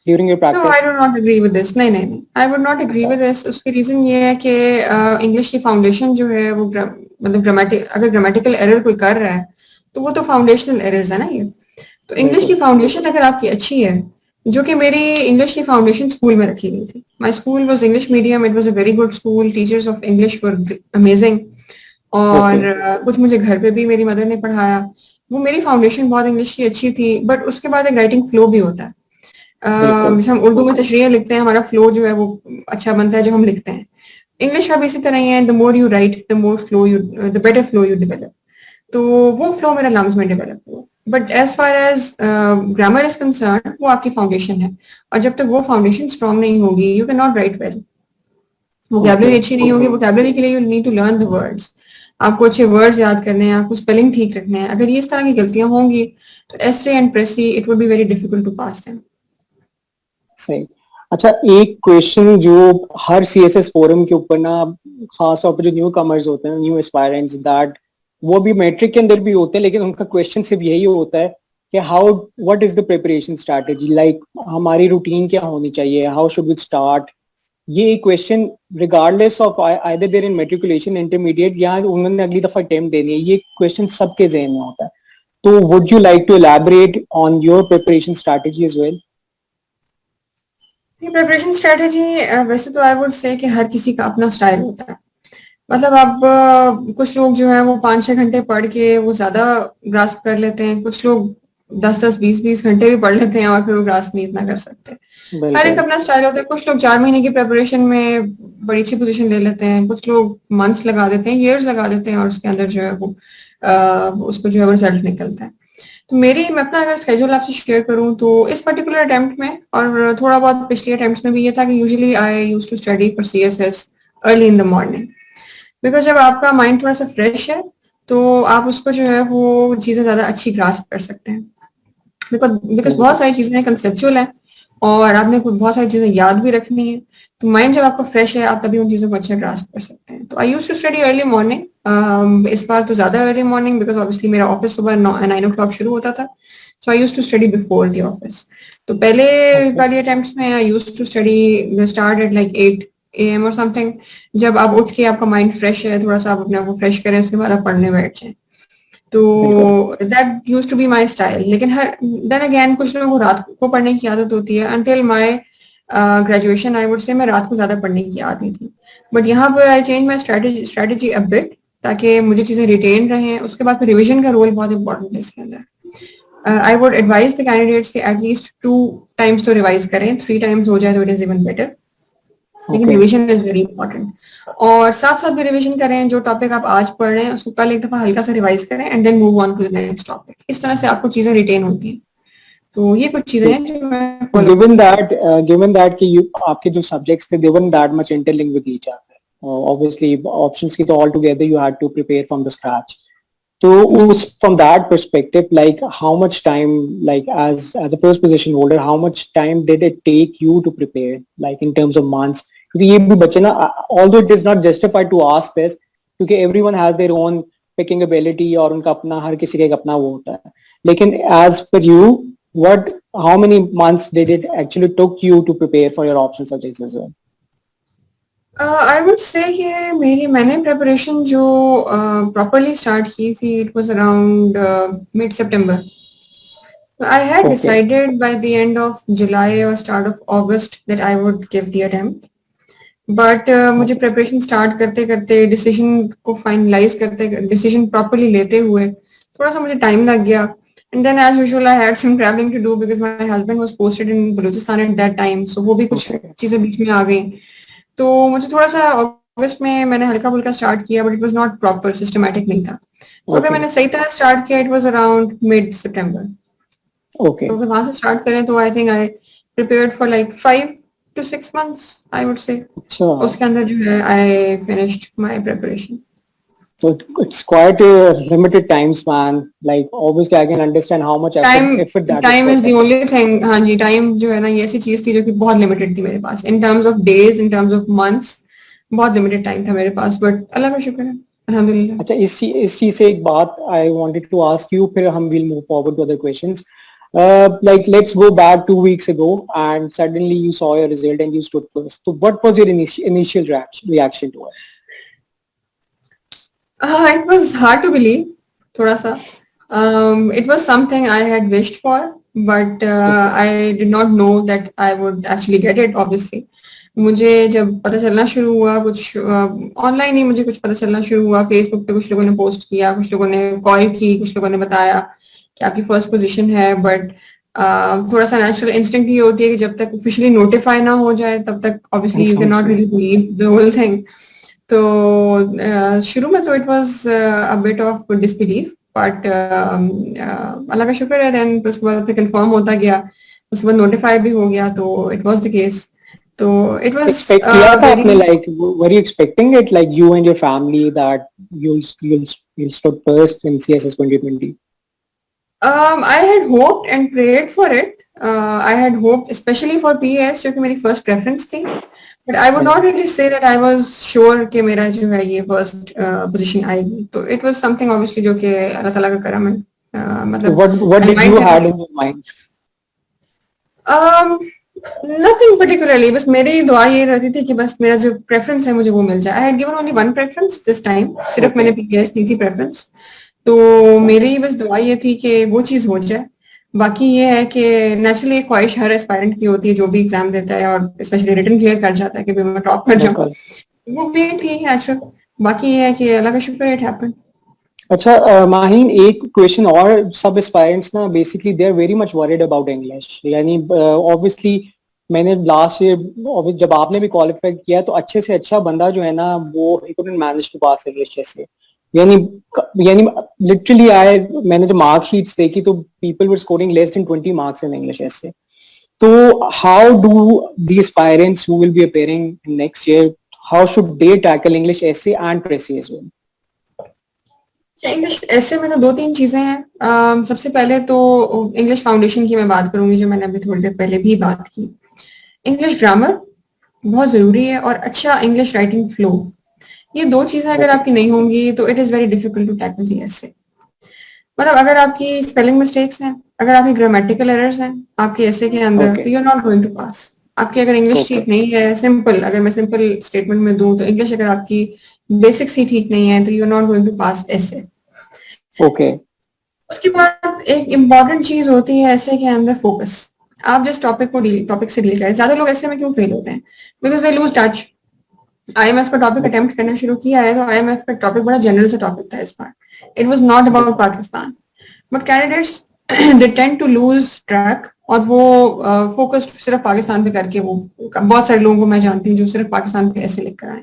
during your No, I practice? do not agree with this. नहीं नहीं नहीं, I would not agree with this. उसकी रीजन ये है कि इंग्लिश की फाउंडेशन जो है वो मतलब अगर ग्रामेटिकल एरर कोई कर रहा है तो वो तो फाउंडेशनल एरर्स है ना ये। तो इंग्लिश की बिल्कुल। फाउंडेशन अगर आपकी अच्छी है, जो कि मेरी इंग्लिश की फाउंडेशन स्कूल में रखी गई थी। My school was English medium, it was a very good school, teachers of English were amazing okay. और कुछ मुझे घर पे भी मेरी मदर ने पढ़ाया। वो मेरी फाउंडेशन बहुत इंग्लिश की अच्छी थी, बट उसके बाद एक राइटिंग फ्लो भी होता है। बिल्कुल। जैसे हम उर्दू में तशरीह लिखते हैं, हमारा फ्लो जो है वो अच्छा बनता है जब हम लिखते हैं। इंग्लिश का भी इसी तरह ही है, the more you write the more flow you, the better flow you develop. तो वो फ्लो मेरा लम्स में डेवलप हुआ। But as far as grammar is concerned, वो आपकी फाउंडेशन है और जब तक वो फाउंडेशन स्ट्रांग नहीं होगी you can not write well. Okay. Vocabulary अच्छी नहीं होगी, वोकैबुलरी के लिए you need to learn the words. आपको अच्छे वर्ड्स याद करने हैं, आपको स्पेलिंग ठीक रखना है। अगर ये इस तरह की गलतियां होंगी तो essay and precis it would be very difficult to pass them. सही। अच्छा, एक क्वेश्चन जो हर सीएसएस फोरम के ऊपर ना, खास तौर पर जो न्यू कमर्स होते हैं, न्यू एस्पायरेंट्स, दैट वो भी मैट्रिक के अंदर भी होते हैं, लेकिन उनका क्वेश्चन सिर्फ यही होता है कि how what is the preparation strategy, like हमारी रूटीन क्या होनी चाहिए, हाउ शुड वी स्टार्ट। ये एक question regardless of either they're in matriculation, intermediate या उन्होंने अगली दफा अटेम्प्ट देनी है, ये क्वेश्चन सबके जहन में होता है। तो would you like to elaborate on your preparation strategy as well? Preparation strategy वैसे तो आई वुड से कि हर किसी का अपना स्टाइल होता है। मतलब अब कुछ लोग जो है वो 5-6 घंटे पढ़ के वो ज्यादा ग्रास्प कर लेते हैं, कुछ लोग 10-10, 20-20 घंटे भी पढ़ लेते हैं और फिर वो ग्रास्प नहीं इतना कर सकते। हर एक बिल्कुल अपना स्टाइल होता है। कुछ लोग 4 महीने की प्रिपरेशन में बड़ी अच्छी पोजीशन ले लेते हैं, कुछ लोग मंथ्स लगा देते हैं, ईयर्स लगा देते हैं और उसके अंदर जो है वो उसको जो है रिजल्ट निकलता है। तो मैं अपना अगर स्केड्यूल आपसे शेयर करूं तो इस पर्टिकुलर अटेम्प्ट में और थोड़ा बहुत पिछले अटेम्प्ट्स में भी ये था कि usually I used to study for CSS early in the morning, because जब आपका माइंड थोड़ा सा फ्रेश है तो आप उसको जो है वो चीजें ज्यादा अच्छी ग्रास्प कर सकते हैं। बिकॉज बिकॉज बहुत बिल्कुल सारी चीजें कंसेप्चुअल है और आपने बहुत सारी चीजें याद भी रखनी है। तो माइंड जब आपका फ्रेश है आप तभी उन चीजों को अच्छा ग्रास्प कर सकते हैं। तो I used to study early morning, इस बार तो ज्यादा अर्ली मॉर्निंग बिकॉज ऑब्वियसली मेरा ऑफिस सुबह 9 शुरू होता था। So I used to study before the office. तो पहले ओके वाली अटेम्प्ट्स में I used to study start at like 8 AM or something. जब आप उठ के आपका माइंड फ्रेश है, थोड़ा सा आप अपने आप को फ्रेश करें, उसके बाद आप पढ़ने बैठ जाएं। तो बिल्कुल that used to be my style. लेकिन हर देन अगेन कुछ लोगों को रात को पढ़ने की आदत होती है। Until my graduation I would से मैं रात को ज्यादा पढ़ने की आदत थी। बट यहाँ पर I change my strategy a bit ताकि मुझे चीजें रिटेन रहें। उसके बाद फिर रिविजन का रोल बहुत इंपॉर्टेंट है इसके अंदर। I would advise the candidates कि एटलीस्ट 2 टाइम्स तो रिवाइज करें, 3 टाइम्स हो जाए तो इट इज इवन बेटर। लेकिन okay revision is very important और साथ साथ भी रिवीजन करें। जो टॉपिक आप आज पढ़ रहे हैं उसको कल एक दफा हल्का सा रिवाइज करें and then move on to the next topic. इस तरह से आपको चीजें रिटेन होती हैं। तो ये कुछ चीजें हैं जो मैं फॉलो given that कि आपके जो subjects थे they weren't that much interlinked with each other. Obviously options की तो all together you had to prepare from the scratch. तो उस from that perspective, like how much time, like as a first position holder, how much time did it take you to prepare, like in terms of months? क्योंकि ये भी बच्चे ना, although it is not justified to ask this, क्योंकि everyone has their own picking ability और उनका अपना, हर किसी का एक अपना वो होता है। लेकिन as per you, how many months did it actually took you to prepare for your optional subjects as well? I would से ये मैंने प्रिपरेशन जो प्रॉपरली स्टार्ट की थी it was around mid September. I had Okay, decided by the end of July or start of August that I would give the attempt. But मुझे okay, preparation start करते करते decision को finalise करते decision properly लेते हुए थोड़ा सा मुझे टाइम लग गया। And then as usual I had some travelling to do because my husband was posted in Balochistan at that time. So वो भी कुछ okay, चीजें बीच में आ गई। तो मुझे थोड़ा सा अगस्त में मैंने हल्का फुल्का स्टार्ट किया but it was not proper systematic नहीं था। तो अगर okay, मैंने सही तरह स्टार्ट किया it was around mid September. okay. तो अगर वहां से स्टार्ट करें तो I think I prepared for like 5 to 6 months I would से। अच्छा, उसके अंदर जो है I finished my preparation. so it's quite a limited time span. Like obviously, I can understand how much time effort that is time is put the in. Only thing. हाँ जी, time जो है ना ये ऐसी चीज थी जो कि बहुत लिमिटेड थी मेरे पास in terms of days, in terms of months. बहुत लिमिटेड टाइम था मेरे पास बट अल्लाह का शुक्र है अल्हम्दुलिल्लाह। अच्छा, इस चीज से एक बात I wanted to ask you, फिर हम will move forward to other questions. Like let's go back 2 weeks ago and suddenly you saw your result and you stood first. So what was your initial reaction to it? It was hard to believe, थोड़ा सा। It was something I had wished for, but Okay, I did not know that I would actually get it, obviously. मुझे जब पता चलना शुरू हुआ कुछ online ही मुझे कुछ पता चलना शुरू हुआ। फेसबुक पे कुछ लोगों ने पोस्ट किया, कुछ लोगों ने कॉल की, कुछ लोगों ने बताया कि आपकी फर्स्ट पोजीशन है। बट थोड़ा सा नेचुरल इंस्टिंक्ट ये होती है कि जब तक ऑफिशियली नोटिफाई ना हो जाए तब तक obviously you can not unfortunately. Really believe the whole thing. तो शुरू में तो it was a bit of disbelief but Allah का शुक्र है। देन उसके बाद फिर कंफर्म होता गया, उसके बाद नोटिफाई भी हो गया तो इट वाज द केस। तो इट वाज Expect किया था वेरी आपने, like were you expecting it, like you and your family, that you'll stood first in CSS 2020? I had hoped and prayed for it. I had hoped especially for PAS जो कि मेरी first preference थी। But I would not Right. really say that I was sure कि मेरा जो है ये first position आएगी। तो it was something obviously जो कि अल्लाह ताला का करम है। So मतलब what I did might you have had in your mind? um, nothing particularly, बस मेरी दुआ ये रहती थी कि बस मेरा जो preference है मुझे वो मिल जाए। I had given only one preference this time, सिर्फ मैंने Okay, PAS दी थी preference। तो okay, मेरी बस दुआ ये थी कि वो चीज हो जाए। बाकी ये है कि नेचुरली ख्वाहिश हर एस्पायरेंट की होती है जो भी एग्जाम देता है और स्पेशली रिटन क्लियर कर जाता है कि भाई मैं टॉप कर जाऊं। बिल्कुल। वो भी थी नेचुरल। बाकी ये है कि अल्लाह का शुक्र इट हैपेंड। अच्छा माहीन, एक क्वेश्चन और, सब एस्पायरेंट्स ना basically they are very much worried about English, यानी ऑब्वियसली मैंने लास्ट ईयर जब आपने भी क्वालिफाई किया तो अच्छे से अच्छा बंदा जो है ना वो ही couldn't manage to pass English essay, यानी यानी लिटरली आए, मैंने जो मार्क शीट्स देखी तो people were scoring less than 20 marks in English ऐसे. तो how do the aspirants who will be appearing next year, how should they tackle English ऐसे एंड प्रेसी एज वेल? इंग्लिश ऐसे में तो दो तीन चीजें हैं. सबसे पहले तो इंग्लिश फाउंडेशन की मैं बात करूंगी, जो मैंने अभी थोड़ी देर पहले भी बात की. इंग्लिश ग्रामर बहुत जरूरी है और अच्छा इंग्लिश राइटिंग फ्लो. ये दो चीजें अगर आपकी नहीं होंगी तो it is very difficult to tackle the essay. मतलब अगर आपकी स्पेलिंग मिस्टेक्स हैं, अगर आपकी ग्रामेटिकल एरर्स हैं आपके ऐसे के अंदर, Okay. तो you are not going to pass. आपकी अगर इंग्लिश Okay. ठीक नहीं है, सिंपल, अगर मैं सिंपल स्टेटमेंट में दूं तो इंग्लिश अगर आपकी बेसिक्स ही ठीक नहीं है तो you are not going to pass essay. Okay. उसके बाद एक इम्पॉर्टेंट चीज होती है ऐसे के अंदर फोकस. आप जिस टॉपिक से डील करें. ज्यादा लोग ऐसे में क्यों फेल होते हैं? Because they lose touch. IMF का टॉपिक अटेम्प्ट करना शुरू किया है तो आईएमएफ का टॉपिक बड़ा जनरल सा टॉपिक था इस बार. It was not about Pakistan. But candidates they tend to lose track और वो फोकस्ड सिर्फ पाकिस्तान पे करके, वो बहुत सारे लोगों को मैं जानती हूँ जो सिर्फ पाकिस्तान पे ऐसे लिख कर आए.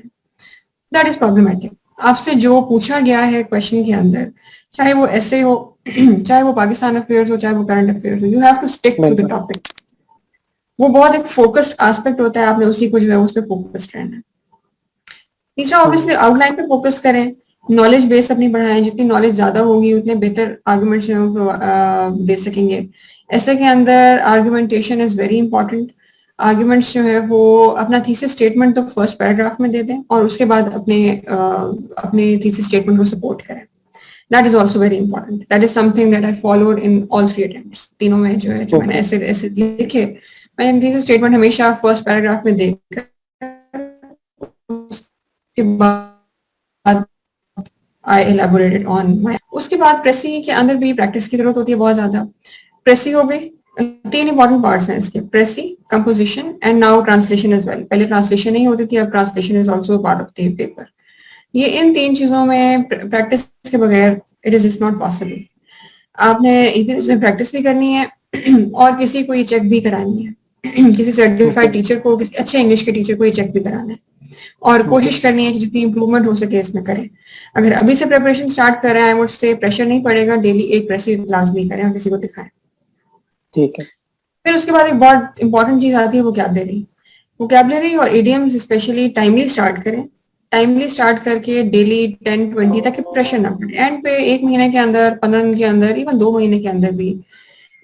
That is problematic. आपसे जो पूछा गया है क्वेश्चन के अंदर, चाहे वो ऐसे हो, चाहे वो पाकिस्तान अफेयर्स हो, चाहे वो करंट अफेयर्स हो, you have to stick to the बिल्कुल. टॉपिक. वो बहुत एक फोकस्ड एस्पेक्ट होता है, आपने उसी को जो है उस पर फोकस्ड रहना है. तीसरा ऑब्वियसली आउटलाइन पे फोकस करें. नॉलेज बेस अपनी बढ़ाएं. जितनी नॉलेज ज्यादा होगी उतने बेहतर आर्गुमेंट्स दे सकेंगे. ऐसे के अंदर argumentation is very important. Arguments जो है वो अपना थीसिस स्टेटमेंट तो फर्स्ट पैराग्राफ में दे दें और उसके बाद अपने थीसिस स्टेटमेंट को सपोर्ट करें. That is also very important. That is something that I followed in all three attempts. तीनों में जो मैंने Okay. ऐसे ऐसे लिखे, मैंने थीसिस स्टेटमेंट हमेशा फर्स्ट पैराग्राफ में देकर उसके बाद I elaborated on my. उसके बाद प्रेसी के अंदर भी प्रैक्टिस की जरूरत होती है बहुत ज्यादा. प्रेसी हो गई. तीन इंपॉर्टेंट पार्ट्स हैं इसके: precis, composition and now translation as well. पहले ट्रांसलेशन नहीं होती थी, अब translation is also part of the paper. ये इन तीन चीजों में प्रैक्टिस के बगैर इट इज नॉट पॉसिबल. आपने इधर से प्रैक्टिस भी करनी है और किसी को ये चेक भी करानी है. किसी सर्टिफाइड टीचर को, किसी अच्छे इंग्लिश के टीचर को ये चेक भी कराना है और कोशिश करनी है कि जितनी इंप्रूवमेंट हो सके इसमें करें. अगर अभी से प्रिपरेशन स्टार्ट कर रहे हैं, मुझसे प्रेशर नहीं पड़ेगा, डेली एक प्रेसी लाजमी करें और किसी को दिखाएं. ठीक है. फिर उसके बाद एक बहुत इंपॉर्टेंट चीज आती है वोकैबुलरी. वोकैबुलरी और इडियम्स स्पेशली टाइमली स्टार्ट करें. टाइमली स्टार्ट करके डेली 10-20 तक प्रेशर ना पड़े. एंड पे एक महीने के अंदर, 15 दिन के अंदर, इवन 2 महीने के अंदर भी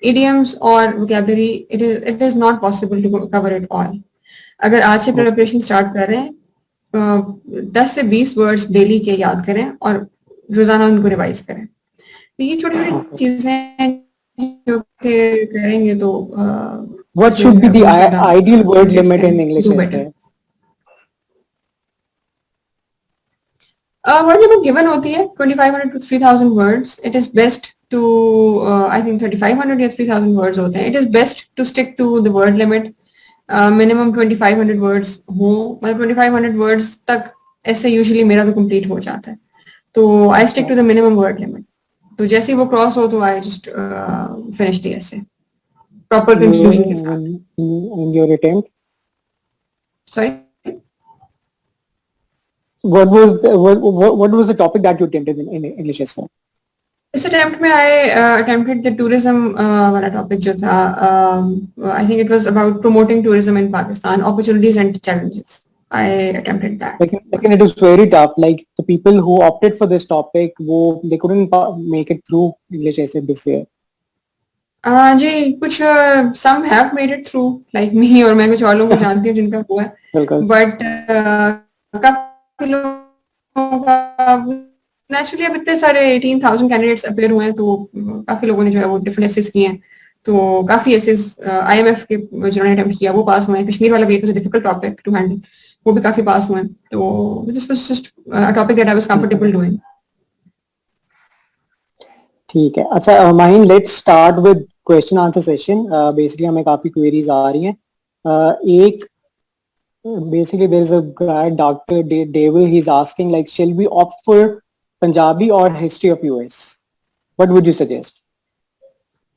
इडियम्स और vocabulary it is not possible to cover it all. अगर आज से प्रिपरेशन स्टार्ट कर रहे हैं, 10 से 20 वर्ड्स डेली के याद करें और रोजाना उनको रिवाइज करें. तो ये छोटी छोटी चीजें जो कि करेंगे तो What should be the ideal word limit in English essay? Word limit given होती है 2500 to 3000 words. It is best to, I think 3500 या 3000 वर्ड्स होते हैं. It is best to stick to the word limit. Minimum 2500 words हो. मतलब 2500 words तक ऐसे usually मेरा तो कंप्लीट हो जाता है. तो I stick to the minimum word limit. तो जैसे ही वो क्रॉस हो तो I just finish the essay proper conclusion के साथ. In your attempt, sorry, what was the topic that you attempted in English essay? इस अटेम्प्ट में आई अटेम्प्टेड द टूरिज्म वाला टॉपिक जो था. आई think it was about promoting tourism in Pakistan, opportunities and challenges. I attempted that. Like it was very tough. Like the people who opted for this topic, they couldn't make it through English essay this year. जी कुछ some have made it through like me, और मैं कुछ और लोगों को जानती हूँ जिनका हुआ है. But काफी लोगों का नेचुरली, अब इतने सारे 18,000 कैंडिडेट्स अपेयर हुए हैं तो काफी लोगों ने जो है वो डिफरेंट एसेस किए हैं. तो काफी एसेस आईएमएफ के जिन्होंने अटेम्प्ट किया वो पास हुए हैं. कश्मीर वाला भी एक डिफिकल्ट टॉपिक टू हैंडल, वो भी काफी पास हुए हैं. तो this was just a topic that I was comfortable doing. ठीक है. अच्छा Mahin, let's start with question answer session. Basically हमें काफी क्वेरीज आ रही हैं. एक basically there is a guy, Dr. Deval, he's asking like, shall we opt for Punjabi or history of US? What would you suggest?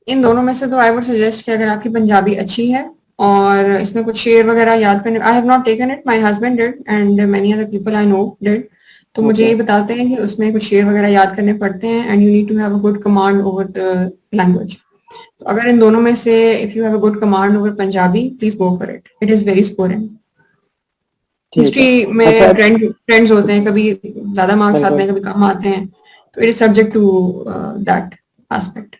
इन दोनों में से तो I would suggest कि अगर आपकी पंजाबी अच्छी है और इसमें कुछ शेर वगैरह याद करने, I have not taken it, my husband did and many other people I know did, तो मुझे Okay. ये बताते हैं कि उसमें कुछ शेर वगैरह याद करने पड़ते हैं and you need to have a good command over the language. तो अगर इन दोनों में से if you have a good command over Punjabi, please go for it, it is very scoring. ठीक है। हिस्ट्री में अच्छा, ट्रेंड्स होते हैं, कभी ज्यादा मार्क्स आते हैं, बिल्कुल। कभी कम आते हैं, तो it is subject to that aspect.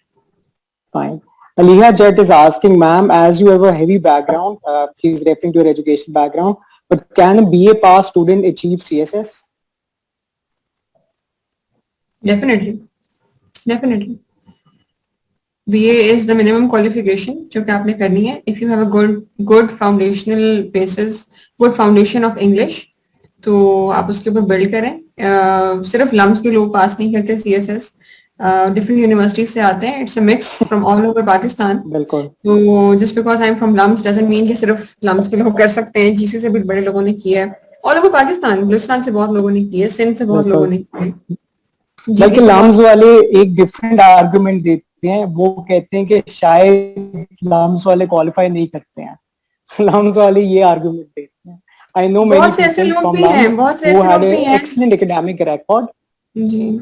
Fine. Aliha Jet is asking, ma'am, as you have a heavy background, she's referring to your education background, but can a BA pass student achieve CSS? Definitely, definitely. BA is the minimum qualification जो कि आपने करनी है। If you have a good foundational basis, good foundation of English, तो आप उसके ऊपर build करें। सिर्फ लम्स के लोग पास नहीं करते CSS, डिफरेंट यूनिवर्सिटीज से आते हैं, it's a mix from all over Pakistan. बिल्कुल। तो just because I am from LUMS doesn't mean कि सिर्फ लम्स के लोग कर सकते हैं, जीसी से भी बड़े लोगों ने किया है, ऑल ओवर पाकिस्तान, बलूचिस्तान से बहुत लोगों ने किया है, सिंध से बहुत लोगों ने किया है, बल्कि जीसी से लाम्स वाले एक डिफरेंट आर्गुमेंट देते हैं, वो कहते हैं कि शायद लाम्स वाले क्वालिफाई नहीं करते हैं। लाम्स वाले ये आर्गुमेंट देते हैं। आई नो मेनी बहुत से ऐसे पीपल लोग फ्रॉम भी हैं, लाम्स बहुत से who ऐसे had लोग भी an हैं excellent academic record। जी।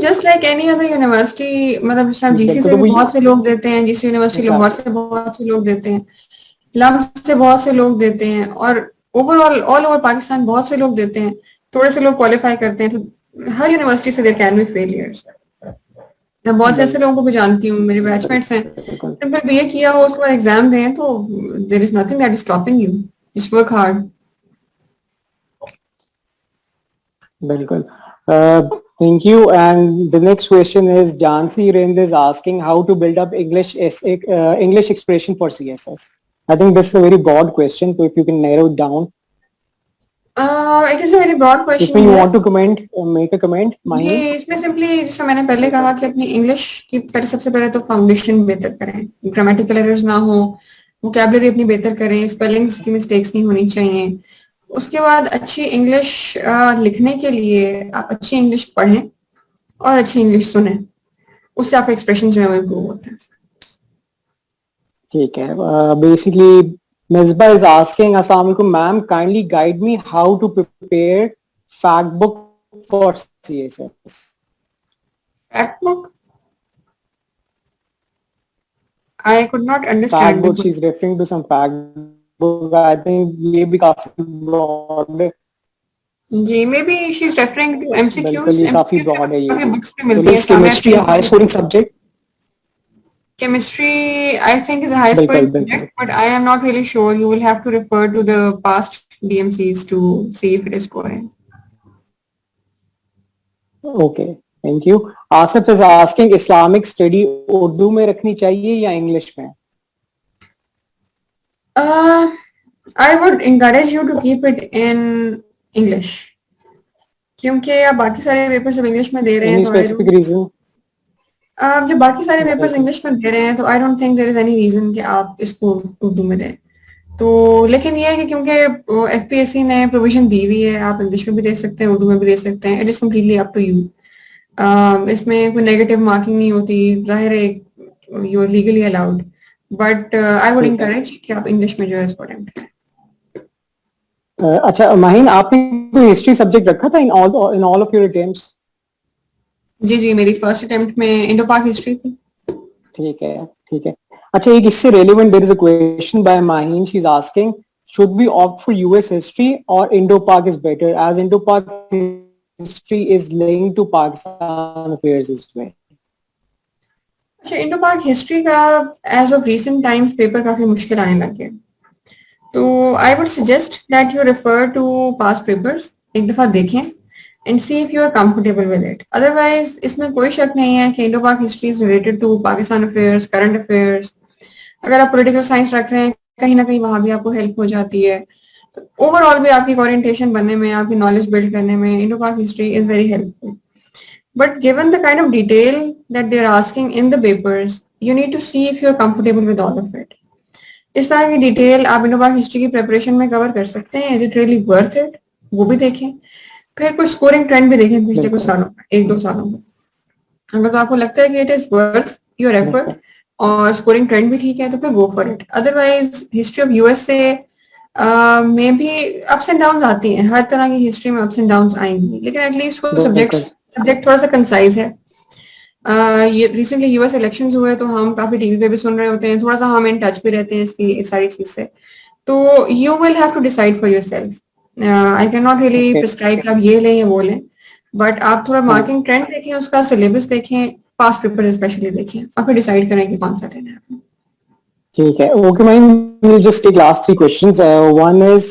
Just like any other university, मतलब जिस जीसी बिल्कुल, से तो भी वो बहुत से लोग देते हैं, जीसी यूनिवर्सिटी लाहौर से बहुत से लोग देते हैं, लम्स से बहुत से लोग देते हैं, और ओवरऑल ऑल ओवर पाकिस्तान बहुत से लोग देते हैं, थोड़े से लोग क्वालिफाई करते हैं, तो हर यूनिवर्सिटी से देयर कैन बी फेलियर्स। मैं बहुत से ऐसे लोगों को भी जानती हूँ, मेरे बैचमेट्स हैं, सिंपल बीए किया हो, उसके बाद एग्जाम दें, तो there is nothing that is stopping you, just work hard. बिल्कुल। Thank you. And the next question is Jansi Renz is asking how to build up English expression for CSS. I think this is a very broad question. So if you can narrow it down. It is a very broad question. If you want to comment, make a comment. जी, इसमें simply जैसा मैंने पहले कहा कि अपनी English की पहले सबसे पहले तो फाउंडेशन बेहतर करें, ग्रामेटिकल एरर्स ना हो, वोकैबुलरी अपनी बेहतर करें, स्पेलिंग्स की मिस्टेक्स नहीं होनी चाहिए। उसके बाद अच्छी इंग्लिश लिखने के लिए आप अच्छी इंग्लिश पढ़ें और अच्छी इंग्लिश सुनें, उससे आपका एक्सप्रेशन जो है वो इम्प्रूव होता है। ठीक है। Basically, Misbah is asking, Assalamu alaikum, ma'am, kindly guide me how to prepare fact book for CSS. Fact book? I could not understand. Fact book, she's referring to some fact book. I think ये भी काफी broad है। जी, maybe she's referring to MCQs. बिल्कुल, ये काफी broad है ये। काफी बुक्स पे मिलती है। Chemistry a high scoring subject? Chemistry, I think, is a high scoring subject, but I am not really sure. You will have to refer to the past DMCs to see if it is scoring. Okay, thank you. Asif is asking, Islamic study Urdu में रखनी चाहिए या English में? I would encourage you to keep it in English, क्योंकि आप बाकी सारे papers जब इंग्लिश में दे रहे हैं, Any specific reason? आप जब बाकी सारे पेपर्स इंग्लिश में दे रहे हैं, तो I don't think there is any reason कि आप इसको उर्दू में दें। तो लेकिन ये है कि क्योंकि एफपीएससी ने प्रोविजन दी हुई है, आप इंग्लिश में भी दे सकते हैं, उर्दू में भी दे सकते हैं, it is completely up to you. इसमें कोई नेगेटिव मार्किंग नहीं होती, जाहिर है you are legally allowed, but I would encourage कि आप इंग्लिश में जो है इसको अटेम्प्ट करें। अच्छा माहिन, आपने कोई हिस्ट्री सब्जेक्ट रखा था in all of your attempts? जी जी, मेरी फर्स्ट अटेम्प्ट में इंडो पाक हिस्ट्री थी। ठीक है, ठीक है। अच्छा, एक इससे relevant there is a question by Mahin, she is asking should we opt for US history or Indo-Pak is better, as Indo-Pak history is linked to Pakistan affairs as well. अच्छा, इंडो-पाक हिस्ट्री का age of recent times paper काफी मुश्किल आने लगे, तो I would suggest that you refer to past papers, एक दफा देखें and see if you are comfortable with it. Otherwise इसमें कोई शक नहीं है कि इंडो पाक history is related to Pakistan affairs, current affairs. अगर आप पॉलिटिकल साइंस रख रहे हैं, कहीं ना कहीं वहां भी आपको हेल्प हो जाती है। तो ओवरऑल भी आपकी ओरिएंटेशन बनने में, आपकी नॉलेज बिल्ड करने में इंडो पाक history is very helpful. But given the kind of detail that they are asking in the papers, you need to see if you are comfortable with all of it. इस तरह की detail आप Indo पाक history की preparation में cover कर सकते हैं, is it really worth it, वो भी देखें। फिर कुछ स्कोरिंग ट्रेंड भी देखें पिछले कुछ सालों में, 1-2 सालों में। अगर तो आपको लगता है कि it is worth your effort और स्कोरिंग ट्रेंड भी ठीक है तो फिर गो for it. Otherwise history of USA में भी अप्स एंड डाउन्स आती हैं, हर तरह की हिस्ट्री में अप्स एंड डाउन्स आएंगी, लेकिन एटलीस्ट वो सब्जेक्ट थोड़ा सा कंसाइज है। ये रिसेंटली यूएस इलेक्शंस हुए तो हम काफी टीवी पे भी सुन रहे होते हैं, थोड़ा सा हम इन टच भी रहते हैं इसकी इस सारी चीज से। तो you will have to decide for yourself. I can not really prescribe कि आप ये लें या वो लें, बट आप थोड़ा मार्किंग ट्रेंड देखें, उसका सिलेबस देखें, पास्ट पेपर स्पेशली देखें और फिर डिसाइड करें कि कौन सा लेना है आपने। ठीक है, okay ma'am, we'll just take last 3 questions. One is,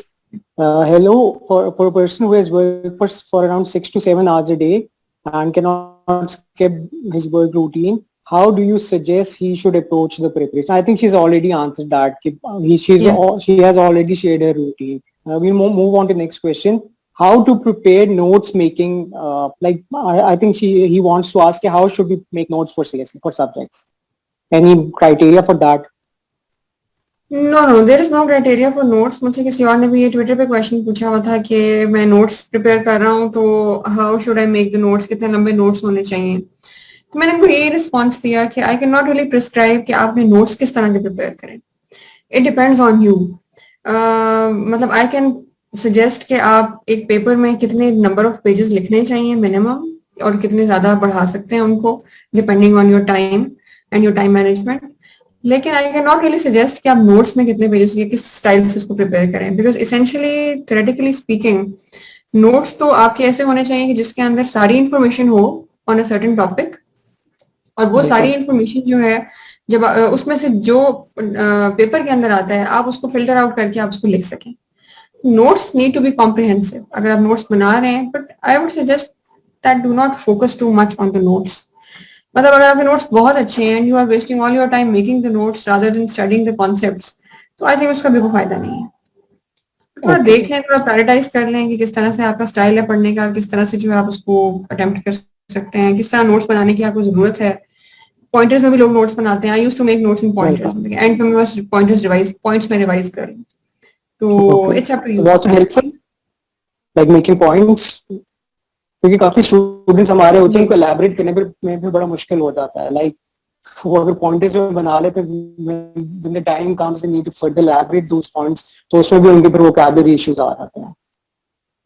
hello, for a person who has worked for around 6 to 7 hours a day and cannot skip his work routine, how do you suggest he should approach the preparation? I think she's already answered that. She has already shared her routine. We'll move on to the next question. How to prepare notes making? Like I think he wants to ask, how should we make notes for CSE, for subjects? Any criteria for that? No there is no criteria for notes. मुझसे किसी और ने भी ये Twitter पे question पूछा हुआ था कि मैं नोट्स प्रिपेयर कर रहा हूँ तो how should I make the notes, कितने लंबे नोट्स होने चाहिए। तो मैंने उनको यही रिस्पॉन्स दिया कि आई कैन नॉट रियली प्रिस्क्राइब कि आपने नोट्स किस तरह के प्रिपेयर करें, इट डिपेंड्स ऑन यू। मतलब आई कैन सजेस्ट कि आप एक पेपर में कितने नंबर ऑफ पेजेस लिखने चाहिए मिनिमम, और कितने ज्यादा बढ़ा सकते हैं उनको depending on your time and your time management. लेकिन I can not really suggest कि आप नोट्स में कितने पेजेस या किस स्टाइल से उसको प्रिपेयर करें, because essentially theoretically speaking notes तो आपके ऐसे होने चाहिए कि जिसके अंदर सारी इंफॉर्मेशन हो ऑन अ सर्टेन टॉपिक, और वो सारी इंफॉर्मेशन जो है जब उसमें से जो पेपर के अंदर आता है आप उसको फिल्टर आउट करके आप उसको लिख सकें। Notes need to be comprehensive अगर आप नोट्स बना रहे हैं, but I would suggest that do not focus too much on the notes. मतलब अगर आपके नोट्स बहुत अच्छे हैं and you are wasting all your time making the notes rather than studying the concepts, तो आई थिंक उसका भी कोई फायदा नहीं है। थोड़ा देख लें, थोड़ा प्रायोरिटाइज कर लें कि किस तरह से आपका स्टाइल है पढ़ने का, किस तरह से जो है आप उसको अटेम्प्ट कर सकते हैं, किस तरह नोट्स बनाने की आपको जरूरत है। पॉइंटर्स में भी लोग नोट्स बनाते हैं, I used to make notes in pointers, end पे मैं बस पॉइंट्स में रिवाइज कर लूं, तो it's up to you. Was it helpful, like making points? क्योंकि काफी स्टूडेंट्स हमारे होते हैं, उनको एलैबोरेट करने में भी बड़ा मुश्किल हो जाता है। लाइक वो अगर पॉइंट्स में बना लेते, when the time comes they need to further elaborate those points, तो उसमें भी उनके फिर vocabulary issues आ जाते हैं।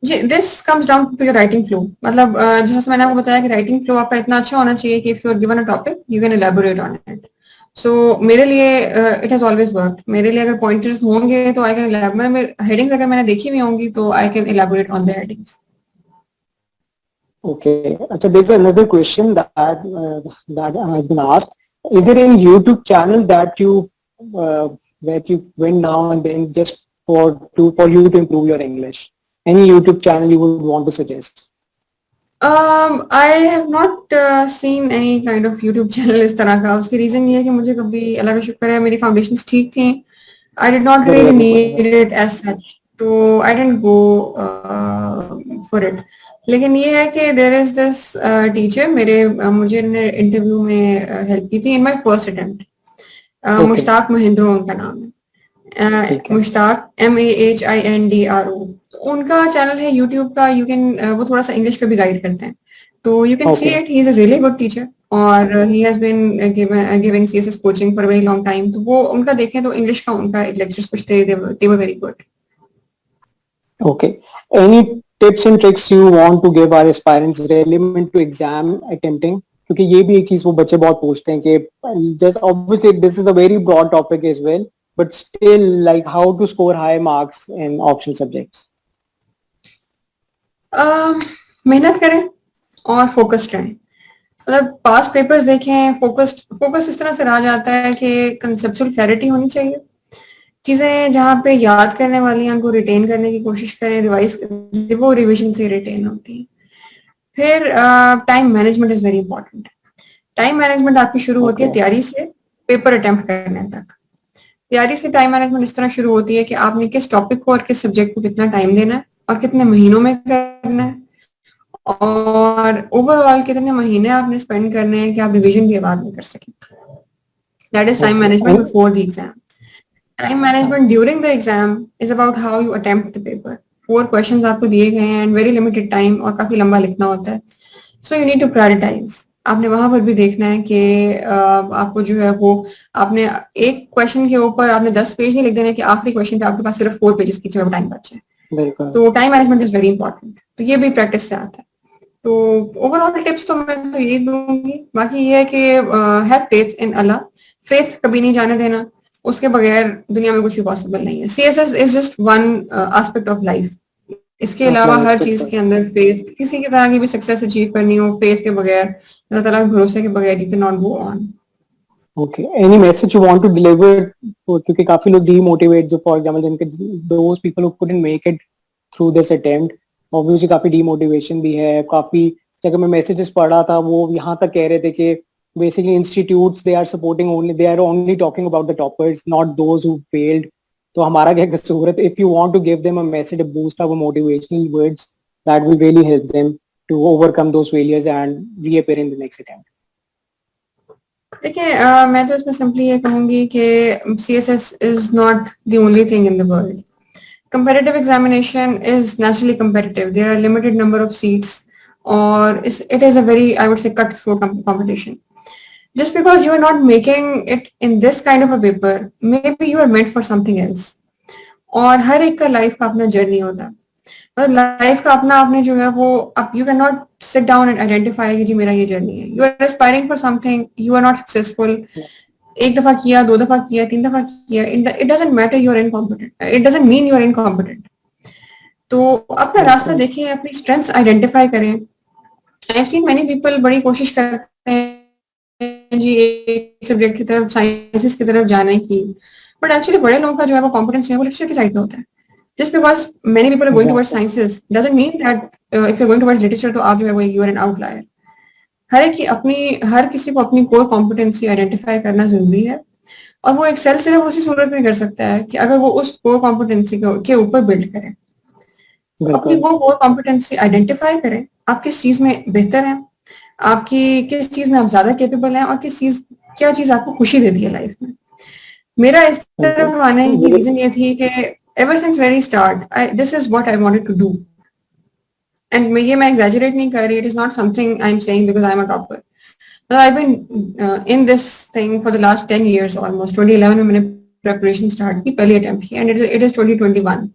जी, this comes down to your writing flow. मतलब जैसे मैंने आपको बताया कि राइटिंग फ्लो आपका इतना अच्छा होना चाहिए कि if you are given a topic you can elaborate on it. So मेरे लिए इट हैज ऑलवेज वर्कड। मेरे लिए अगर पॉइंटर्स होंगे तो आई कैन एलैबोरेट, हेडिंग्स अगर मैंने देखी हुई होंगी तो I can elaborate on the headings. Okay, so there's another question that has been asked. Is there any YouTube channel that you went now and then just for you to improve your English? Any YouTube channel you would want to suggest? I have not seen any kind of YouTube channel इस तरह का। उसकी reason ये है कि मुझे कभी, अल्लाह का शुक्र है, मेरी फाउंडेशंस ठीक थी। I did not really need it as such, तो I didn't go for it. लेकिन ये है कि देयर इज दिस टीचर, मुझे इंटरव्यू में हेल्प की थी in my first attempt. Mushtaq Mahindro उनका नाम है, मुश्ताक MAHINDRO। उनका चैनल है यूट्यूब का, यू कैन, वो थोड़ा सा इंग्लिश पे भी गाइड करते हैं, तो you can see it. He is a really good teacher और he has been giving CSS coaching for very long time. तो वो उनका देखें तो इंग्लिश का उनका लेक्चर्स कुछ थे, they were very good. Okay. Any tips and tricks you want to give our aspirants relevant to exam attempting? क्योंकि ये भी एक चीज वो बच्चे बहुत पूछते हैं कि just obviously this is a very broad topic as well, but still like how to score high marks in optional subjects? मेहनत करें और फोकस्ड रहें। मतलब पास्ट पेपर्स देखें, फोकस इस तरह से रहा जाता है कि कंसेप्चुअल क्लैरिटी होनी चाहिए, चीजें जहाँ पे याद करने वाली हैं उनको रिटेन करने की कोशिश करें, वो रिवीजन से रिटेन होती है। फिर time management is very important. Time management आपकी शुरू होती है तैयारी से पेपर अटेम्प्ट करने तक। तैयारी से टाइम मैनेजमेंट इस तरह शुरू होती है कि आपने किस टॉपिक को और किस सब्जेक्ट को कितना टाइम देना है और कितने महीनों में करना है, और ओवरऑल कितने महीने आपने स्पेंड करने हैं कि आप रिवीजन भी बाद में कर सकें। That is time management before the exam. Time management during the exam is about how you attempt the paper. 4 questions आपको दिए गए हैं एंड वेरी लिमिटेड टाइम और काफी लंबा लिखना होता है, so you need to prioritise. आपने वहां पर भी देखना है कि आपको जो है वो आपने एक क्वेश्चन के ऊपर आपने 10 पेज नहीं लिख देना कि आखिरी क्वेश्चन पे आपके पास सिर्फ 4 पेजेस की जो टाइम बचे। बिल्कुल। तो time management is very important, तो ये भी प्रैक्टिस से आता है। तो ओवरऑल टिप्स तो मैं तो यही दूंगी, बाकी ये है कि have faith in Allah, faith कभी नहीं जाने देना, उसके बगैर दुनिया में कुछ भी पॉसिबल नहीं है। CSS is just one aspect of life, इसके अलावा हर चीज के अंदर फेथ, किसी की तरह की भी सक्सेस अचीव करनी हो फेथ के बगैर, अल्लाह ताला के भरोसे के बगैर you can not go on. Okay, any message you want to deliver, क्योंकि काफी लोग डीमोटिवेट, जो फॉर एग्जांपल जिनके those people who couldn't make it through this attempt, obviously काफी डीमोटिवेशन भी है। काफी जगह मैं मैसेजेस पढ़ा था, वो यहाँ तक कह रहे थे कि basically institutes they are supporting only, they are only talking about the toppers, not those who failed. तो हमारा क्या कसूर है? If you want to give them a message, a boost of motivational words, that will really help them to overcome those failures and reappear in the next attempt. देखिए, मैं तो इसमें simply ये कहूंगी कि CSS is not the only thing in the world. Competitive examination is naturally competitive. There are limited number of seats, or it is a very, I would say, cutthroat competition. Just because you are not making it in this kind of a paper, maybe you are meant for something else. और हर एक का life का अपना journey होता है, और life का अपना आपने जो है वो अब you can not sit down and identify कि जी मेरा ये जर्नी है। You are aspiring for something, you are not successful, एक दफा किया, 2 दफा किया, 3 दफा किया, it doesn't matter you are incompetent, it doesn't mean you are incompetent. तो अपना रास्ता देखिए, अपनी स्ट्रेंथ्स आइडेंटिफाई करें। I have seen many people बड़ी कोशिश करते हैं जी एक सब्जेक्ट की तरफ, साइंसेस की तरफ जाने की, बट एक्चुअली बड़े लोगों का जो है वो कॉम्पिटेंस है वो लिटरेचर की साइड पे होता है। Just because many people are going towards sciences doesn't mean that if you going towards literature तो आप जो है वो यू आर एन आउटलायर। हर किसी को अपनी कोर कॉम्पिटेंसी आइडेंटिफाई करना जरूरी है, और वो एक्सेल सिर्फ उसी सूरत में कर सकता है कि अगर वो उस कोर कॉम्पिटेंसी के ऊपर बिल्ड करे। अपनी वो कोर कॉम्पिटेंसी आइडेंटिफाई करें, आप किस चीज में बेहतर हैं, आपकी किस चीज में आप ज्यादा केपेबल हैं, और क्या चीज आपको खुशी देती है लाइफ में। मेरा इस तरफ आने की रीजन ये थी कि ever since very start this is what I wanted to do, and मैं एग्जैजरेट नहीं कर रही, it is not something I am saying because I am a topper. I've been in this thing for the last 10 years almost. 2011 में मैंने preparation start की, पहली attempt की, and it is 2021.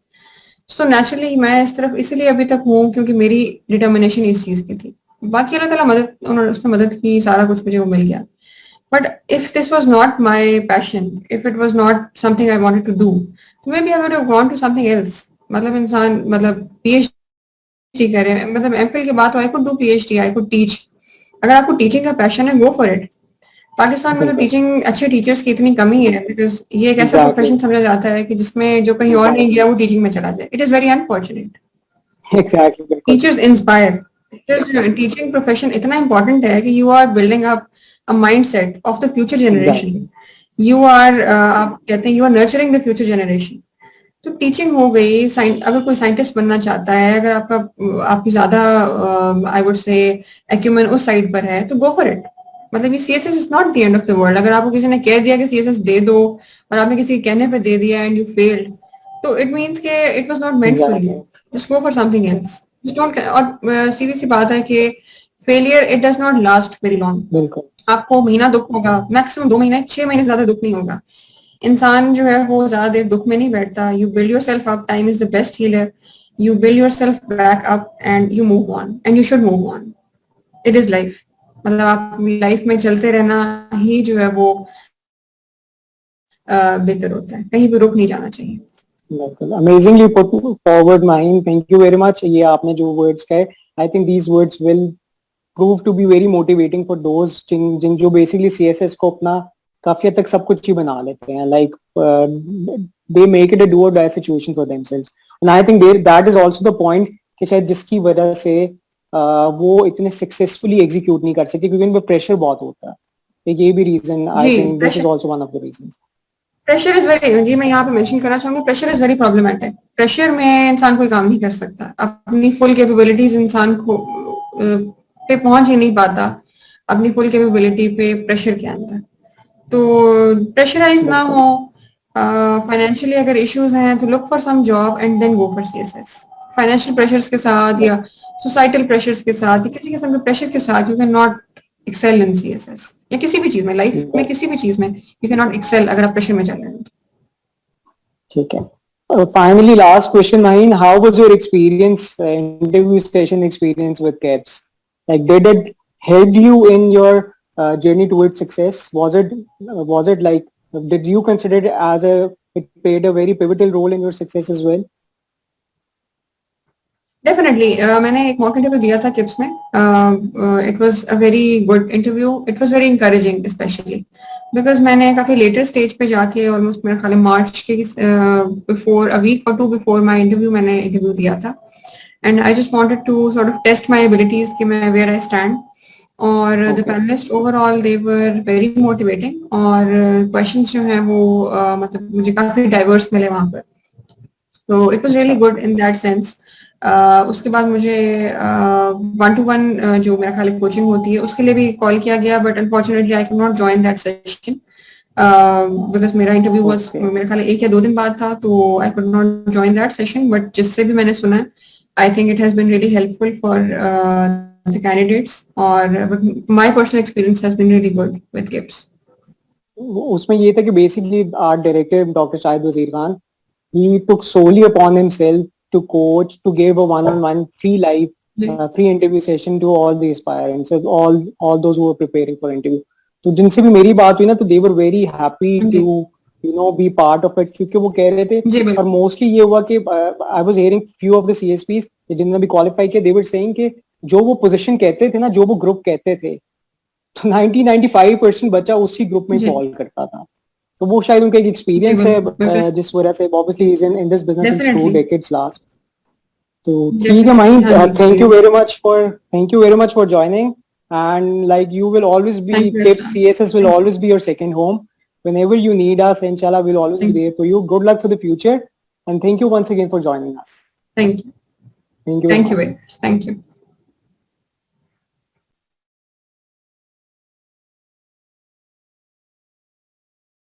So naturally मैं इस तरफ इसलिए अभी तक हूँ क्योंकि मेरी determination इस चीज की थी। बाकी अल्लाह ताला उन्होंने उसने मदद की, सारा कुछ मुझे वो मिल गया। But if this was not my passion, if it was not something I wanted to do, maybe I would have gone to something else. मतलब इंसान PhD करे, मतलब MPhil के बाद I could do PhD, I could teach. अगर आपको teaching का passion है, गो फॉर इट। पाकिस्तान में तो टीचिंग, अच्छे टीचर्स की इतनी कमी है बिकॉज ये एक ऐसा प्रोफेशन समझा जाता है कि जिसमें जो कहीं और नहीं गया वो टीचिंग में चला जाए। It is very unfortunate. Exactly, teachers inspire, teaching profession इतना इंपॉर्टेंट है कि you are building up a mindset of the future generation. You are आप कहते हैं you are nurturing the future generation. तो टीचिंग हो गई, अगर कोई साइंटिस्ट बनना चाहता है, अगर आपकी ज्यादा आई वुड से एक्यूमेन उस साइड पर है, तो गो फॉर इट। मतलब ये CSS is not the end of the world. अगर आपको किसी ने कह दिया कि सीएसएस दे दो और आपने किसी के कहने पे दे दिया एंड यू फेल्ड, तो इट मींस के it was not meant for you, just go for something else. Just don't, और सीधी सी बात है कि failure it does not last very long. आपको महीना दुख होगा, मैक्सिमम 2 महीने, 6 महीने ज्यादा दुख नहीं होगा। इंसान जो है वो ज्यादा देर दुख में नहीं बैठता। You build yourself up, time is the best healer. You build yourself back up and you move on, and you should move on. It is life, मतलब आप लाइफ में चलते रहना ही जो है वो बेहतर होता है, कहीं भी रुक नहीं जाना चाहिए। Amazingly put forward, Maheen. Thank you very much. ये आपने जो words कहे, I think these words will prove to be very motivating for those जिन जो basically CSS को अपना काफी हद तक सब कुछ ही बना लेते हैं, like they make it a do or die situation for themselves, and I think that is also the point कि शायद जिसकी वजह से वो इतने successfully execute नहीं कर सकते क्योंकि उन पर pressure बहुत होता है। ये भी reason, I think this is also one of the reasons. Pressure is very, जी मैं यहाँ पे मेंशन करना चाहूंगी, pressure is very problematic. Pressure में इंसान कोई काम नहीं कर सकता, अपनी फुल कैपेबिलिटीज इंसान को पे पहुंच ही नहीं पाता, अपनी फुल कैपेबिलिटी पे प्रेशर के अंदर। तो प्रेशराइज ना हो, फाइनेंशियली अगर इश्यूज हैं तो look for some job and then go for CSS. Financial pressures के साथ या सोसाइटल प्रेशर्स के साथ या किसी किस्म के प्रेशर के साथ you can not excel in CSS या किसी भी चीज में, लाइफ में किसी भी चीज में यू कैन नॉट एक्सेल अगर आप प्रेशर में चल रहे हैं. ठीक है. Finally, last question, Maheen. How was your experience, interview session experience with KEPS? Like, did it help you in your journey towards success? Was it like, did you consider it as it played a very pivotal role in your success as well? Definitely मैंने एक mock interview दिया था kips में. It was a very good interview. It was very encouraging specially because मैंने काफी later stage पे जाके almost मेरे ख्याल मार्च के बिफोर अ वीक और टू बिफोर माय इंटरव्यू मैंने इंटरव्यू दिया था. And I just wanted to sort of test my abilities कि मैं वेयर आई स्टैंड. और the panelist overall they were very motivating और क्वेश्चंस जो हैं वो मतलब मुझे काफी डाइवर्स मिले वहां पर. तो it was really good in that sense. उसके बाद मुझे 1-to-1 जो मेरा ख्याल कोचिंग होती है उसके लिए भी कॉल किया गया, but unfortunately I could not join that session because मेरा इंटरव्यू वाज मेरे ख्याल 1 या 2 दिन बाद था, तो I could not join that session. But जिससे भी मैंने सुना I think it has been really helpful for the candidates और my personal experience has been really good with KIPS. उसमें ये था कि basically art director doctor Shahid Wazir Khan, he took solely upon himself to coach, to give a one-on-one free live, free interview session to all the aspirants, all those who were preparing for interview. तो जिनसे भी मेरी बात हुई ना, तो they were very happy to be part of it, क्योंकि वो कह रहे थे. और मोस्टली ये हुआ कि I was hearing few of the CSPs जिन्होंने भी क्वालिफाई किया, they were saying कि जो वो पोजीशन कहते थे ना, जो वो ग्रुप कहते थे, तो 90-95% बच्चा उसी ग्रुप में फॉल करता था. तो वो शायद उनका एक एक्सपीरियंस है जिस वजह से obviously is in this business since 2 decades last. तो ठीक है Maheen, thank you very much for joining, and like you will always be, KIPS CSS will always be your second home. Whenever you need us, inshallah we'll always be there for you. Good luck for the future, and thank you once again for joining us. Thank you. Thank you very much. Thank you.